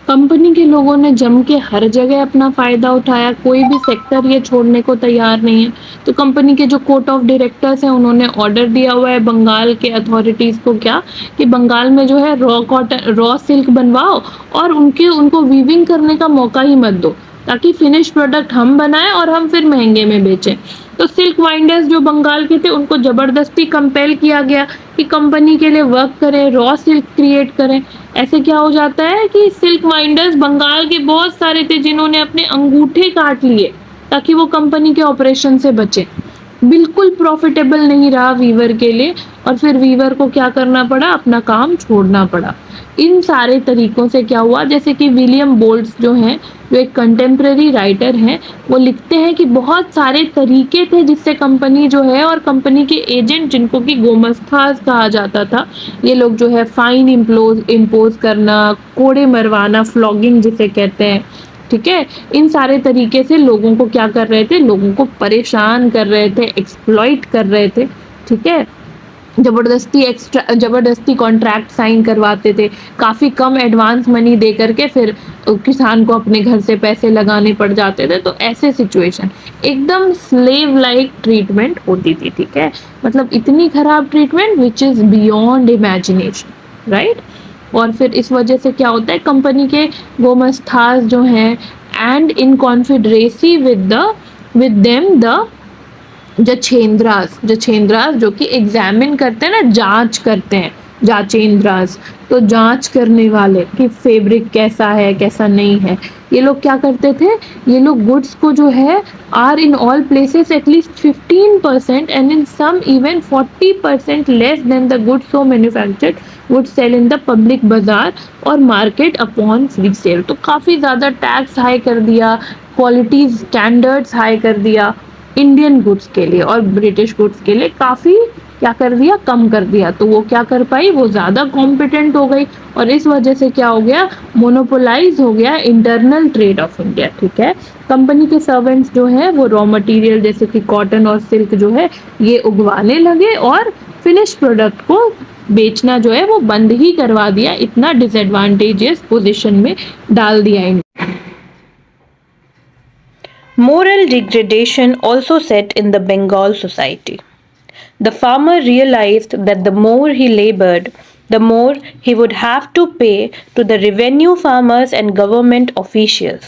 कंपनी के लोगों ने जम के हर जगह अपना फायदा उठाया, कोई भी सेक्टर ये छोड़ने को तैयार नहीं है। तो कंपनी के जो कोर्ट ऑफ डायरेक्टर्स हैं उन्होंने ऑर्डर दिया हुआ है बंगाल के अथॉरिटीज को, क्या कि बंगाल में जो है रॉ कॉटन रॉ सिल्क बनवाओ और उनको वीविंग करने का मौका ही मत दो, ताकि फिनिश प्रोडक्ट हम बनाएं और हम फिर महंगे में बेचें। तो सिल्क वाइंडर्स जो बंगाल के थे उनको जबरदस्ती कंपेल किया गया कि कंपनी के लिए वर्क करें, रॉ सिल्क क्रिएट करें। ऐसे क्या हो जाता है कि सिल्क वाइंडर्स बंगाल के बहुत सारे थे जिन्होंने अपने अंगूठे काट लिए ताकि वो कंपनी के ऑपरेशन से बचे। बिल्कुल प्रॉफिटेबल नहीं रहा वीवर के लिए और फिर वीवर को क्या करना पड़ा, अपना काम छोड़ना पड़ा। इन सारे तरीकों से क्या हुआ, जैसे कि विलियम बोल्ट्स जो हैं, जो एक कंटेम्प्रेरी राइटर हैं, वो लिखते हैं कि बहुत सारे तरीके थे जिससे कंपनी जो है और कंपनी के एजेंट जिनको कि गोमस्ताज कहा जाता था, ये लोग जो है फाइन इम्पोज करना, कोड़े मरवाना, फ्लॉगिंग जिसे कहते हैं, ठीक है, इन सारे तरीके से लोगों को क्या कर रहे थे, लोगों को परेशान कर रहे थे, एक्सप्लॉइट कर रहे थे, ठीक है। जबरदस्ती कॉन्ट्रैक्ट साइन करवाते थे, काफ़ी कम एडवांस मनी दे करके फिर किसान को अपने घर से पैसे लगाने पड़ जाते थे। तो ऐसे सिचुएशन, एकदम स्लेव लाइक ट्रीटमेंट होती थी, ठीक है, मतलब इतनी खराब treatment which is beyond imagination, right. और फिर इस वजह से क्या होता है, कंपनी के गोमस्ताज जो हैं and in confederacy with them the जछेंद्रास जो कि एग्जामिन करते हैं ना, जांच करते हैं, जाचेंद्रास, तो जांच करने वाले कि फैब्रिक कैसा है कैसा नहीं है, ये लोग क्या करते थे, ये लोग गुड्स को जो है are in all places at least 15% and in some even 40% less than the goods so manufactured would sell in the public bazaar और मार्केट अपॉन फ्री सेल। तो काफ़ी ज़्यादा टैक्स हाई कर दिया, क्वालिटी स्टैंडर्ड्स हाई कर दिया इंडियन गुड्स के लिए, और ब्रिटिश गुड्स के लिए काफ़ी क्या कर दिया, कम कर दिया। तो वो क्या कर पाई, वो ज़्यादा कॉम्पिटेंट हो गई और इस वजह से क्या हो गया, मोनोपोलाइज हो गया इंटरनल ट्रेड ऑफ इंडिया, ठीक है। कंपनी के सर्वेंट्स जो है वो रॉ मटेरियल जैसे कि कॉटन और सिल्क जो है ये उगवाने लगे और फिनिश प्रोडक्ट को बेचना जो है वो बंद ही करवा दिया, इतना डिसएडवांटेजियस पोजीशन में डाल दिया India. Moral degradation also set in the Bengal society. The farmer realized that the more he labored, the more he would have to pay to the revenue farmers and government officials,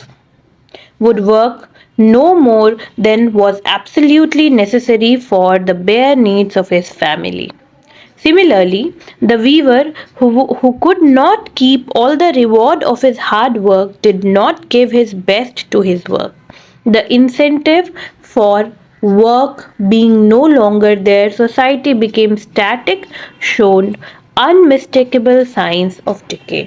would work no more than was absolutely necessary for the bare needs of his family. Similarly, the weaver who could not keep all the reward of his hard work did not give his best to his work. The incentive for work being no longer there, society became static, shown unmistakable signs of decay.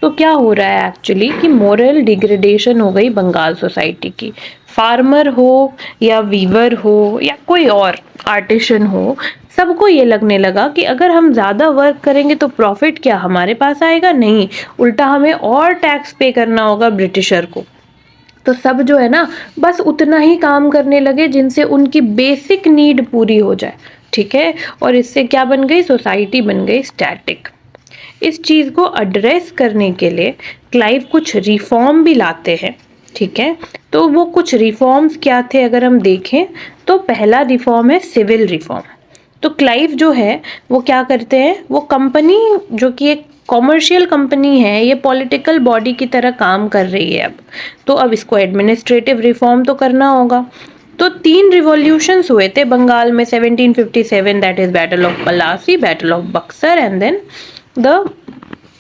तो क्या हो रहा है actually कि moral degradation हो गई Bengal society की। Farmer हो या वीवर हो या कोई और आर्टिशन हो, सबको ये लगने लगा कि अगर हम ज़्यादा वर्क करेंगे तो प्रॉफिट क्या हमारे पास आएगा, नहीं, उल्टा हमें और टैक्स पे करना होगा ब्रिटिशर को। तो सब जो है ना बस उतना ही काम करने लगे जिनसे उनकी बेसिक नीड पूरी हो जाए, ठीक है। और इससे क्या बन गई, सोसाइटी बन गई स्टैटिक। इस चीज़ को एड्रेस करने के लिए क्लाइव कुछ रिफॉर्म भी लाते हैं, ठीक है। तो वो कुछ रिफॉर्म्स क्या थे अगर हम देखें, तो पहला रिफॉर्म है सिविल रिफॉर्म। तो क्लाइव जो है वो क्या करते हैं, वो कंपनी जो कि एक कॉमर्शियल कंपनी है, ये पॉलिटिकल बॉडी की तरह काम कर रही है अब, तो अब इसको एडमिनिस्ट्रेटिव रिफॉर्म तो करना होगा। तो 3 रिवॉल्यूशंस हुए थे बंगाल में 1757, that is battle of Plassey, battle of Buxar and then the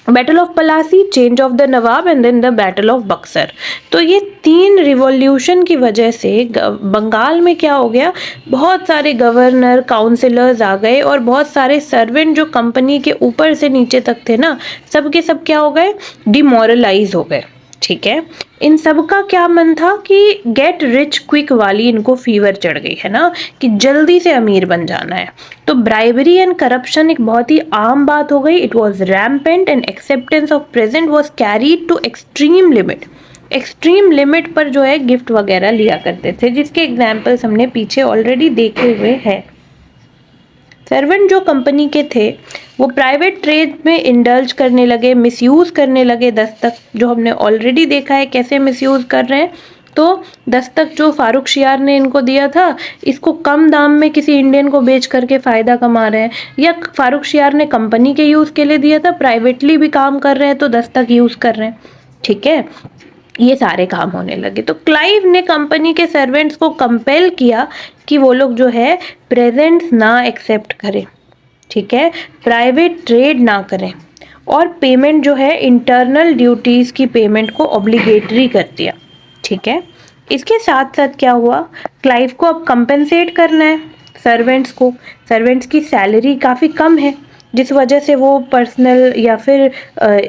battle of Plassey, change of the nawab and then the battle of Buxar. तो ये 3 रिवॉल्यूशन की वजह से बंगाल में क्या हो गया, बहुत सारे गवर्नर काउंसिलर्स आ गए और बहुत सारे सर्वेंट जो कंपनी के ऊपर से नीचे तक थे ना, सब के सब क्या हो गए, डिमोरलाइज हो गए, ठीक है। इन सब का क्या मन था कि गेट रिच क्विक वाली इनको फीवर चढ़ गई है ना, कि जल्दी से अमीर बन जाना है। तो ब्राइबरी एंड करप्शन एक बहुत ही आम बात हो गई। It was rampant and acceptance of present was carried to extreme limit. Extreme limit पर जो है गिफ्ट वगैरह लिया करते थे, जिसके एग्जाम्पल्स हमने पीछे ऑलरेडी देखे हुए हैं। सर्वेंट जो कंपनी के थे वो प्राइवेट ट्रेड में इंडल्ज करने लगे, मिसयूज करने लगे दस्तक, जो हमने ऑलरेडी देखा है कैसे मिसयूज कर रहे हैं। तो दस्तक जो फारूक शियार ने इनको दिया था, इसको कम दाम में किसी इंडियन को बेच करके फ़ायदा कमा रहे हैं, या फारूक शियार ने कंपनी के यूज़ के लिए दिया था, प्राइवेटली भी काम कर रहे हैं तो दस्तक यूज़ कर रहे हैं, ठीक है। ये सारे काम होने लगे। तो क्लाइव ने कंपनी के सर्वेंट्स को कंपेल किया कि वो लोग जो है प्रेजेंट्स ना एक्सेप्ट करें, ठीक है, प्राइवेट ट्रेड ना करें, और पेमेंट जो है इंटरनल ड्यूटीज़ की पेमेंट को ऑब्लिगेटरी कर दिया, ठीक है। इसके साथ साथ क्या हुआ, क्लाइव को अब कंपेंसेट करना है सर्वेंट्स को। सर्वेंट्स की सैलरी काफ़ी कम है, जिस वजह से वो पर्सनल या फिर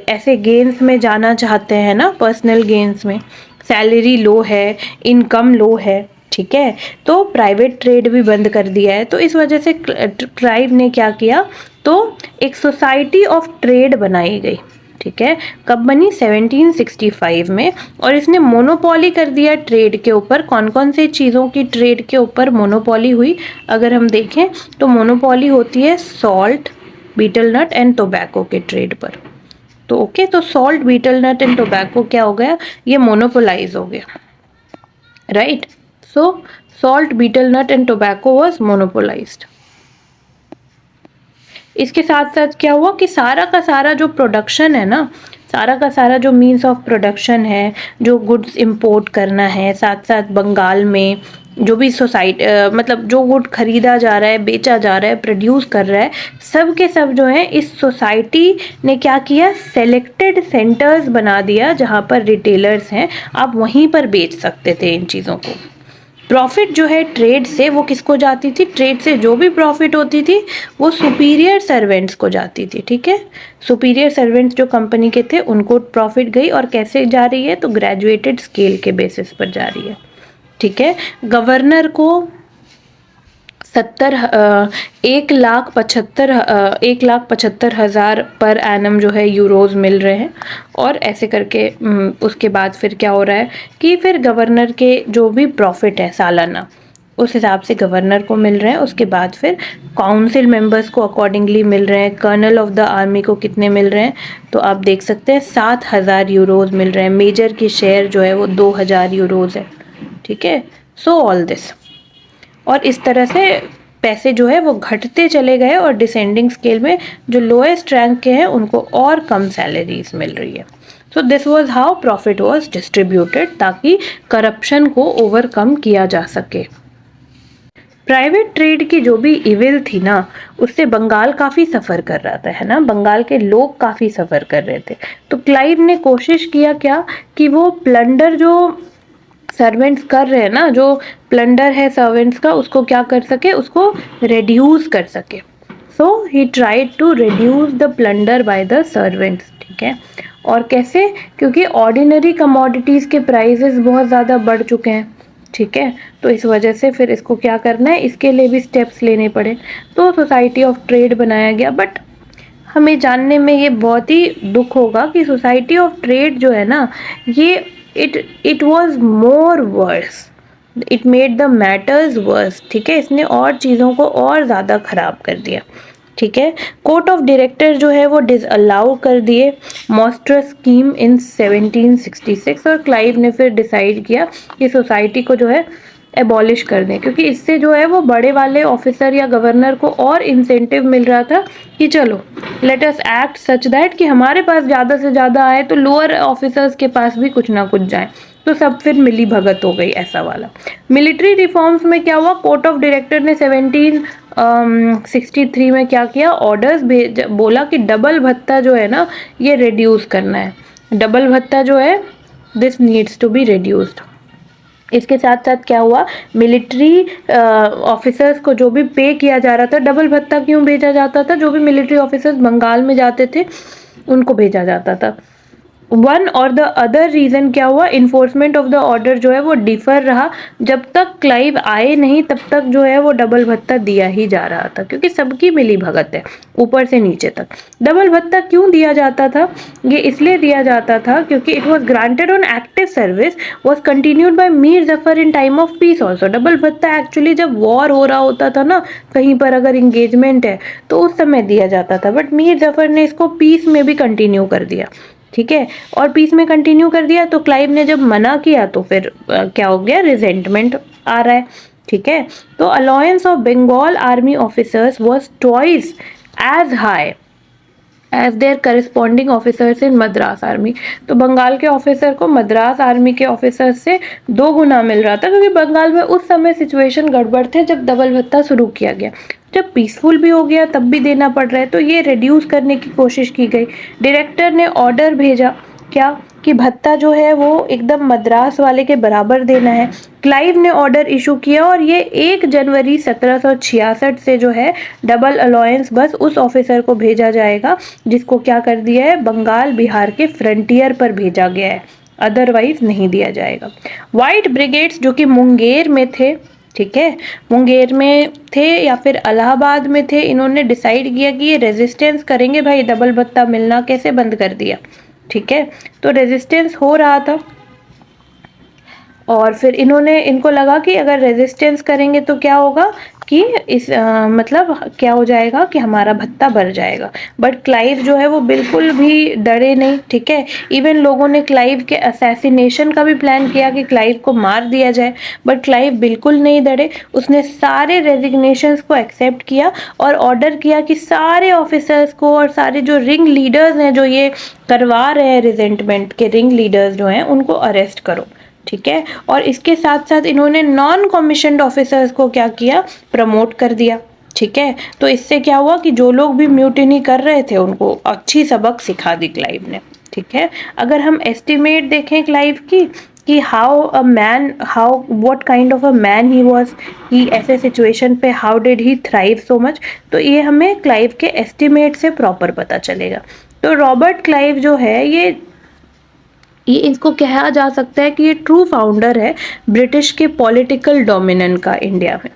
ऐसे गेम्स में जाना चाहते हैं ना, पर्सनल गेम्स में सैलरी लो है, इनकम लो है, ठीक है। तो प्राइवेट ट्रेड भी बंद कर दिया है। तो इस वजह से क्लाइव ने क्या किया, तो एक सोसाइटी ऑफ ट्रेड बनाई गई, ठीक है। कब बनी, 1765 में। और इसने मोनोपोली कर दिया ट्रेड के ऊपर। कौन कौन से चीज़ों की ट्रेड के ऊपर मोनोपोली हुई अगर हम देखें, तो मोनोपोली होती है salt, betel nut and tobacco के ट्रेड पर। तो ओके, तो salt, betel nut and tobacco क्या हो गया, ये मोनोपोलाइज हो गया, right. So salt, betel nut and tobacco was monopolized. इसके साथ साथ क्या हुआ कि सारा का सारा जो प्रोडक्शन है ना, सारा का सारा जो मीन्स ऑफ प्रोडक्शन है, जो गुड्स इंपोर्ट करना है, साथ साथ बंगाल में जो भी सोसाइटी मतलब जो गुड खरीदा जा रहा है, बेचा जा रहा है, प्रोड्यूस कर रहा है, सब के सब जो है इस सोसाइटी ने क्या किया, सेलेक्टेड सेंटर्स बना दिया जहाँ पर रिटेलर्स हैं, आप वहीं पर बेच सकते थे इन चीज़ों को। प्रॉफिट जो है ट्रेड से वो किसको जाती थी, ट्रेड से जो भी प्रॉफिट होती थी वो सुपीरियर सर्वेंट्स को जाती थी, ठीक है। सुपीरियर सर्वेंट्स जो कंपनी के थे उनको प्रॉफिट गई, और कैसे जा रही है, तो ग्रेजुएटेड स्केल के बेसिस पर जा रही है, ठीक है। गवर्नर को 1,75,000 पर एनम जो है यूरोज मिल रहे हैं। और ऐसे करके उसके बाद फिर क्या हो रहा है कि फिर गवर्नर के जो भी प्रॉफिट है सालाना, उस हिसाब से गवर्नर को मिल रहे हैं। उसके बाद फिर काउंसिल मेंबर्स को अकॉर्डिंगली मिल रहे हैं। कर्नल ऑफ द आर्मी को कितने मिल रहे हैं, तो आप देख सकते हैं 7,000 यूरोज मिल रहे हैं। मेजर की शेयर जो है वो 2,000 यूरोज है, ठीक है। सो ऑल दिस, और इस तरह से पैसे जो है वो घटते चले गए, और डिसेंडिंग स्केल में जो लोएस्ट रैंक के हैं उनको और कम सैलरीज मिल रही है। So this was how profit was distributed, ताकि करप्शन को ओवरकम किया जा सके। प्राइवेट ट्रेड की जो भी इविल थी ना, उससे बंगाल काफ़ी सफ़र कर रहा था, है ना, बंगाल के लोग काफ़ी सफ़र कर रहे थे। तो क्लाइव ने कोशिश किया क्या कि वो प्लंडर जो सर्वेंट्स कर रहे हैं ना, जो प्लंडर है सर्वेंट्स का, उसको क्या कर सके, उसको रिड्यूस कर सके। So he tried to reduce the plunder by the servants, ठीक है। और कैसे, क्योंकि ऑर्डिनरी कमोडिटीज़ के प्राइसेस बहुत ज़्यादा बढ़ चुके हैं, ठीक है। तो इस वजह से फिर इसको क्या करना है, इसके लिए भी स्टेप्स लेने पड़े। तो सोसाइटी ऑफ ट्रेड बनाया गया। बट हमें जानने में ये बहुत ही दुख होगा कि सोसाइटी ऑफ ट्रेड जो है ना, ये it was more verse, it made the matters verse, ठीक है, इसने और चीज़ों को और ज़्यादा ख़राब कर दिया, ठीक है। कोर्ट ऑफ डायरेक्टर जो है वो डिसअलाउ कर दिए मॉस्ट्रस स्कीम इन 1766, और क्लाइव ने फिर डिसाइड किया कि सोसाइटी को जो है एबॉलिश कर दें, क्योंकि इससे जो है वो बड़े वाले ऑफिसर या गवर्नर को और इंसेंटिव मिल रहा था कि चलो let us act such that कि हमारे पास ज़्यादा से ज़्यादा आए तो लोअर ऑफिसर्स के पास भी कुछ ना कुछ जाए, तो सब फिर मिली भगत हो गई ऐसा वाला। मिलिट्री रिफॉर्म्स में क्या हुआ, कोर्ट ऑफ डायरेक्टर ने 1763 में क्या किया, ऑर्डर्स बोला कि डबल भत्ता जो है ना ये रिड्यूस करना है, डबल भत्ता जो है this needs to be reduced. इसके साथ साथ क्या हुआ, मिलिट्री ऑफिसर्स को जो भी पे किया जा रहा था, डबल भत्ता क्यों भेजा जाता था, जो भी मिलिट्री ऑफिसर्स बंगाल में जाते थे उनको भेजा जाता था। वन और द अदर रीज़न क्या हुआ, इन्फोर्समेंट ऑफ द ऑर्डर जो है वो डिफर रहा, जब तक क्लाइव आए नहीं तब तक जो है वो डबल भत्ता दिया ही जा रहा था, क्योंकि सबकी मिली भगत है ऊपर से नीचे तक। डबल भत्ता क्यों दिया जाता था, ये इसलिए दिया जाता था क्योंकि it was granted on active service was continued by Mir Jafar in time of peace also. Double भत्ता एक्चुअली जब वॉर हो रहा होता था ना, कहीं पर अगर इंगेजमेंट है तो उस समय दिया जाता था, बट मीर जफर ने इसको पीस में भी कंटिन्यू कर दिया, ठीक है, और पीस में कंटिन्यू कर दिया। तो क्लाइव ने जब मना किया तो फिर क्या हो गया, रिजेंटमेंट आ रहा है, ठीक है। तो allowance of Bengal army officers was twice as high as their corresponding officers in Madras army. तो बंगाल के ऑफिसर को मद्रास आर्मी के ऑफिसर से 2 गुना मिल रहा था, क्योंकि बंगाल में उस समय सिचुएशन गड़बड़ थे जब डबल भत्ता शुरू किया गया। जब पीसफुल भी हो गया तब भी देना पड़ रहा है, तो ये रिड्यूस करने की कोशिश की गई। डायरेक्टर ने ऑर्डर भेजा क्या कि भत्ता जो है वो एकदम मद्रास वाले के बराबर देना है। क्लाइव ने ऑर्डर इशू किया और ये 1 जनवरी 1766 से जो है डबल अलाउंस बस उस ऑफिसर को भेजा जाएगा जिसको क्या कर दिया है, बंगाल बिहार के फ्रंटियर पर भेजा गया है, अदरवाइज नहीं दिया जाएगा। व्हाइट ब्रिगेड्स जो कि मुंगेर में थे, ठीक है, मुंगेर में थे या फिर इलाहाबाद में थे, इन्होंने डिसाइड किया कि ये रेजिस्टेंस करेंगे, भाई डबल भत्ता मिलना कैसे बंद कर दिया, ठीक है। तो रेजिस्टेंस हो रहा था और फिर इनको लगा कि अगर रेजिस्टेंस करेंगे तो क्या होगा कि इस मतलब क्या हो जाएगा कि हमारा भत्ता बढ़ जाएगा। बट क्लाइव जो है वो बिल्कुल भी डरे नहीं, ठीक है। इवन लोगों ने क्लाइव के असैसिनेशन का भी प्लान किया कि क्लाइव को मार दिया जाए, बट क्लाइव बिल्कुल नहीं डरे। उसने सारे रेजिग्नेशंस को एक्सेप्ट किया और ऑर्डर किया कि सारे ऑफिसर्स को और सारे जो रिंग लीडर्स हैं, जो ये करवा रहे हैं रिजेंटमेंट के रिंग लीडर्स जो हैं, उनको अरेस्ट करो, ठीक है। और इसके साथ साथ इन्होंने नॉन कमीशन्ड ऑफिसर्स को क्या किया, प्रमोट कर दिया, ठीक है। तो इससे क्या हुआ कि जो लोग भी म्यूटिनी कर रहे थे उनको अच्छी सबक सिखा दी क्लाइव ने, ठीक है। अगर हम एस्टिमेट देखें क्लाइव की कि what kind of a man he was, कि ऐसे सिचुएशन पे how did he thrive so much, तो ये हमें क्लाइव के एस्टिमेट से प्रॉपर पता चलेगा। तो रॉबर्ट क्लाइव जो है ये इसको कहा जा सकता है कि ये ट्रू फाउंडर है ब्रिटिश के पॉलिटिकल डोमिनेंस का इंडिया में,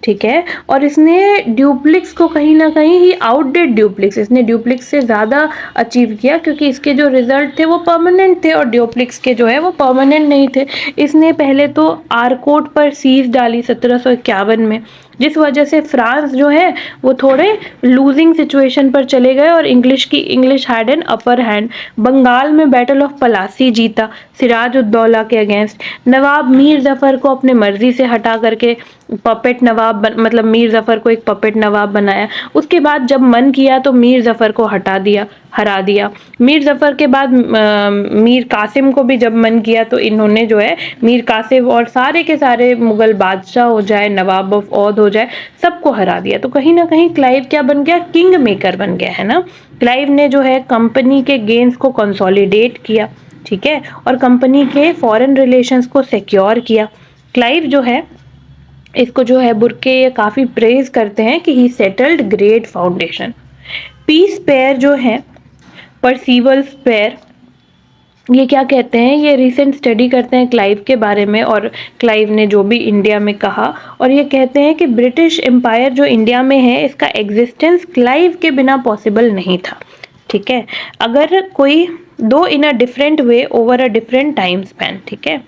ठीक है। और इसने ड्यूप्लिक्स को कहीं ना कहीं ही आउटडिड ड्यूप्लिक्स, इसने ड्यूप्लिक्स से ज़्यादा अचीव किया, क्योंकि इसके जो रिजल्ट थे वो परमानेंट थे और ड्यूप्लिक्स के जो है वो परमानेंट नहीं थे। इसने पहले तो आरकोट पर सीज डाली 1751 में, जिस वजह से फ्रांस जो है वो थोड़े लूजिंग सिचुएशन पर चले गए और English had an upper hand. Bengal में बैटल ऑफ पलासी जीता सिराज उद दौला के अगेंस्ट। नवाब मीर जफर को अपने मर्जी से हटा करके पपेट नवाब मतलब मीर जफर को एक पपेट नवाब बनाया। उसके बाद जब मन किया तो मीर जफर को हरा दिया। मीर जफर के बाद मीर कासिम को भी जब मन किया तो इन्होंने जो है मीर कासिम और सारे के सारे मुगल बादशाह हो जाए, नवाब ऑफ औध हो जाए, सबको हरा दिया। तो कहीं ना कहीं क्लाइव क्या बन गया, किंग मेकर बन गया, है ना। क्लाइव ने जो है कंपनी के गेन्स को कंसोलिडेट किया, ठीक है, और कंपनी के फॉरेन रिलेशंस को सिक्योर किया। क्लाइव जो है इसको जो है बुर्के ये काफ़ी प्रेज करते हैं कि ही सेटल्ड ग्रेट फाउंडेशन। पीस पेयर जो है परसीवल पेयर, ये क्या कहते हैं, ये रिसेंट स्टडी करते हैं क्लाइव के बारे में और क्लाइव ने जो भी इंडिया में कहा, और ये कहते हैं कि ब्रिटिश एम्पायर जो इंडिया में है इसका एग्जिस्टेंस क्लाइव के बिना पॉसिबल नहीं था, ठीक है। अगर कोई do in a different way over a different time span, ठीक है।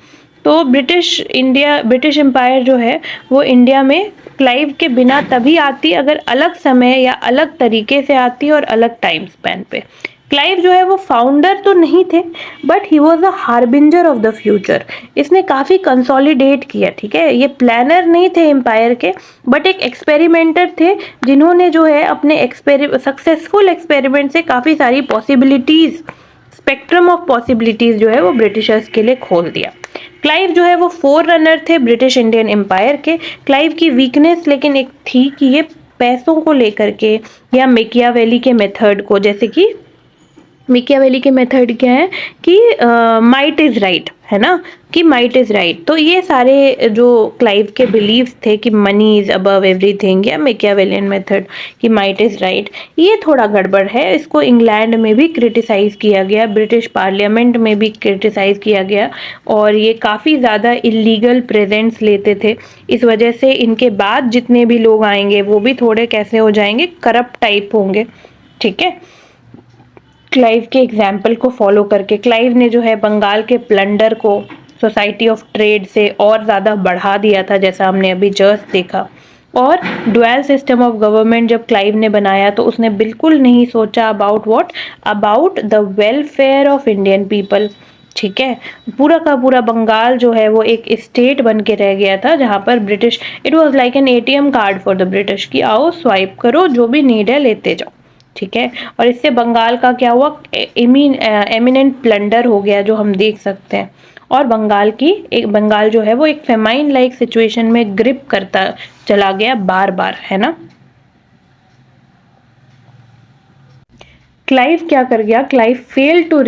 तो ब्रिटिश एम्पायर जो है वो इंडिया में क्लाइव के बिना तभी आती अगर अलग समय या अलग तरीके से आती और अलग टाइम स्पैन पे। क्लाइव जो है वो फाउंडर तो नहीं थे, but he was a harbinger of the future. इसने काफ़ी कंसोलिडेट किया, ठीक है। ये प्लानर नहीं थे एम्पायर के, बट एक एक्सपेरिमेंटर थे जिन्होंने जो है अपने सक्सेसफुल एक्सपेरिमेंट से काफ़ी सारी पॉसिबिलिटीज़, स्पेक्ट्रम ऑफ पॉसिबिलिटीज़ जो है वो ब्रिटिशर्स के लिए खोल दिया। क्लाइव जो है वो फोर रनर थे ब्रिटिश इंडियन एम्पायर के। क्लाइव की वीकनेस लेकिन एक थी कि ये पैसों को लेकर के या मेकियावेली के मेथड को, जैसे कि मिकियावेली के मेथड क्या है कि माइट इज़ राइट, है ना, कि माइट इज़ राइट। तो ये सारे जो क्लाइव के बिलीव्स थे कि मनी इज़ अबव एवरीथिंग, या मिकियावेलियन मेथड कि माइट इज़ राइट, ये थोड़ा गड़बड़ है। इसको इंग्लैंड में भी क्रिटिसाइज़ किया गया, ब्रिटिश पार्लियामेंट में भी क्रिटिसाइज़ किया गया, और ये काफ़ी ज़्यादा इलीगल प्रेजेंट्स लेते थे। इस वजह से इनके बाद जितने भी लोग आएंगे वो भी थोड़े कैसे हो जाएंगे, करप्ट टाइप होंगे, ठीक है। क्लाइव के एग्जाम्पल को फॉलो करके क्लाइव ने जो है बंगाल के प्लंडर को सोसाइटी ऑफ ट्रेड से और ज़्यादा बढ़ा दिया था, जैसा हमने अभी जस्ट देखा। और डुअल सिस्टम ऑफ गवर्नमेंट जब क्लाइव ने बनाया तो उसने बिल्कुल नहीं सोचा about the welfare of Indian people, ठीक है। पूरा का पूरा बंगाल जो है वो एक स्टेट बन के रह गया था, जहाँ पर British, it was like an ATM card for the British, कि आओ स्वाइप करो, जो भी नीड है लेते जाओ, ठीक है। और इससे बंगाल का क्या हुआ, एमिनेंट प्लंडर हो गया, जो हम देख सकते हैं। और बंगाल जो है वो एक फेमाइन लाइक सिचुएशन में ग्रिप करता चला गया बार बार, है ना। क्लाइव क्या कर गया, Clive fail to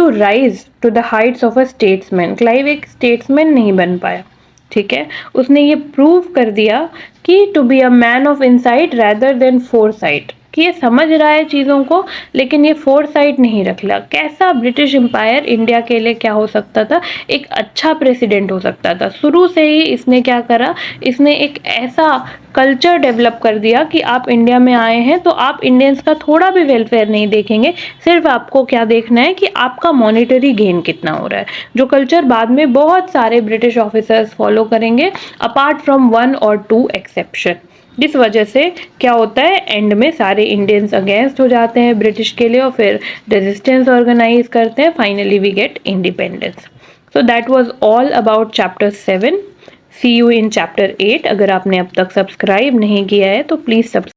rise to the heights of a statesman. Clive एक स्टेट्समैन नहीं बन पाया, ठीक है। उसने ये प्रूव कर दिया कि to be a man of insight rather than foresight, कि ये समझ रहा है चीज़ों को लेकिन ये फोरसाइट नहीं रख ला। कैसा ब्रिटिश एम्पायर इंडिया के लिए क्या हो सकता था, एक अच्छा प्रेसिडेंट हो सकता था। शुरू से ही इसने क्या करा, इसने एक ऐसा कल्चर डेवलप कर दिया कि आप इंडिया में आए हैं तो आप इंडियंस का थोड़ा भी वेलफेयर नहीं देखेंगे, सिर्फ आपको क्या देखना है कि आपका मॉनेटरी गेन कितना हो रहा है, जो कल्चर बाद में बहुत सारे ब्रिटिश ऑफिसर्स फॉलो करेंगे, अपार्ट फ्रॉम 1 और 2 एक्सेप्शन। जिस वजह से क्या होता है, एंड में सारे इंडियंस अगेंस्ट हो जाते हैं ब्रिटिश के लिए और फिर रेजिस्टेंस ऑर्गेनाइज करते हैं, finally we get independence. So that was all about chapter 7। See you in chapter 8। अगर आपने अब तक सब्सक्राइब नहीं किया है तो प्लीज़ सब्सक्राइब।